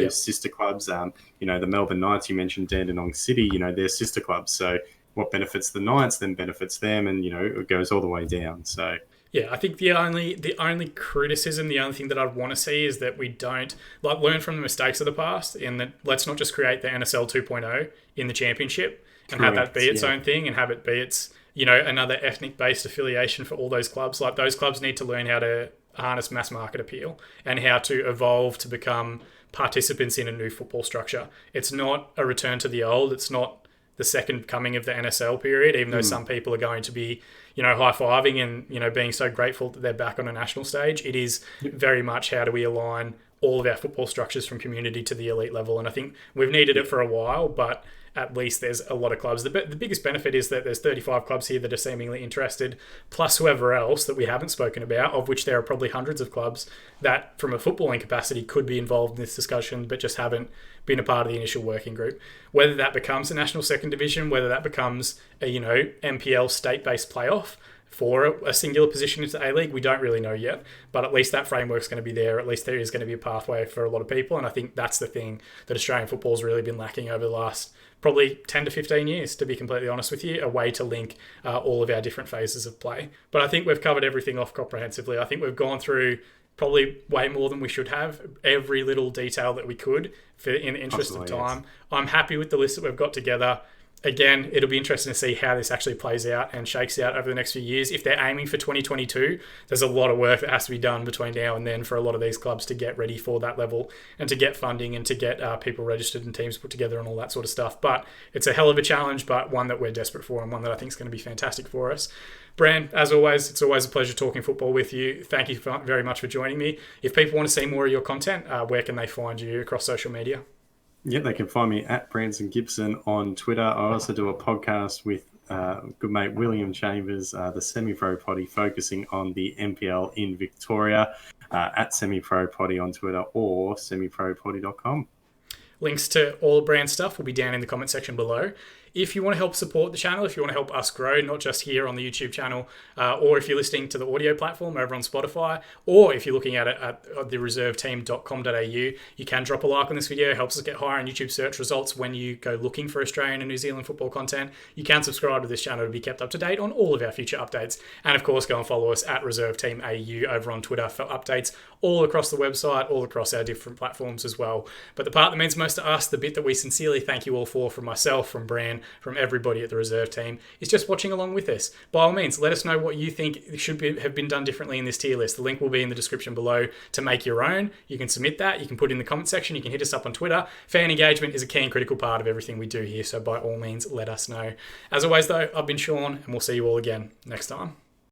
Sister clubs. The Melbourne Knights, you mentioned Dandenong City. They're sister clubs. So what benefits the Knights then benefits them, and it goes all the way down. So. Yeah, I think the only criticism, the only thing that I'd want to see is that we don't learn from the mistakes of the past, and that let's not just create the NSL 2.0 in the Championship and have that be its own thing and have it be its another ethnic-based affiliation for all those clubs. Like those clubs need to learn how to harness mass market appeal and how to evolve to become participants in a new football structure. It's not a return to the old. It's not the second coming of the NSL period, even though some people are going to be, high-fiving and, being so grateful that they're back on a national stage. It is very much how do we align all of our football structures from community to the elite level. And I think we've needed it for a while, but at least there's a lot of clubs. The biggest benefit is that there's 35 clubs here that are seemingly interested, plus whoever else that we haven't spoken about, of which there are probably hundreds of clubs that from a footballing capacity could be involved in this discussion, but just haven't been a part of the initial working group. Whether that becomes a national second division, whether that becomes a, NPL state-based playoff for a singular position into A-League, we don't really know yet, but at least that framework's going to be there. At least there is going to be a pathway for a lot of people, and I think that's the thing that Australian football's really been lacking over the last probably 10 to 15 years, to be completely honest with you, a way to link all of our different phases of play. But I think we've covered everything off comprehensively. I think we've gone through probably way more than we should have, every little detail that we could in the interest of time. I'm happy with the list that we've got together. Again, it'll be interesting to see how this actually plays out and shakes out over the next few years. If they're aiming for 2022, there's a lot of work that has to be done between now and then for a lot of these clubs to get ready for that level and to get funding and to get people registered and teams put together and all that sort of stuff. But it's a hell of a challenge, but one that we're desperate for and one that I think is going to be fantastic for us. Bran, as always, it's always a pleasure talking football with you. Thank you very much for joining me. If people want to see more of your content, where can they find you across social media? Yeah, they can find me at Branson Gibson on Twitter. I also do a podcast with good mate William Chambers, the Semi-Pro Potty, focusing on the NPL in Victoria, at Semi-Pro Potty on Twitter or semipropotty.com. Links to all brand stuff will be down in the comment section below. If you want to help support the channel, if you want to help us grow, not just here on the YouTube channel, or if you're listening to the audio platform over on Spotify, or if you're looking at it at thereserveteam.com.au, you can drop a like on this video. It helps us get higher in YouTube search results when you go looking for Australian and New Zealand football content. You can subscribe to this channel to be kept up to date on all of our future updates. And of course, go and follow us at reserveteamau over on Twitter for updates all across the website, all across our different platforms as well. But the part that means most to us, the bit that we sincerely thank you all for, from myself, from Bran, from everybody at the reserve team, is just watching along with us. By all means, let us know what you think have been done differently in this tier list. The link will be in the description below to make your own. You can submit that. You can put it in the comment section. You can hit us up on Twitter. Fan engagement is a key and critical part of everything we do here, so by all means, let us know. As always, though, I've been Sean, and we'll see you all again next time.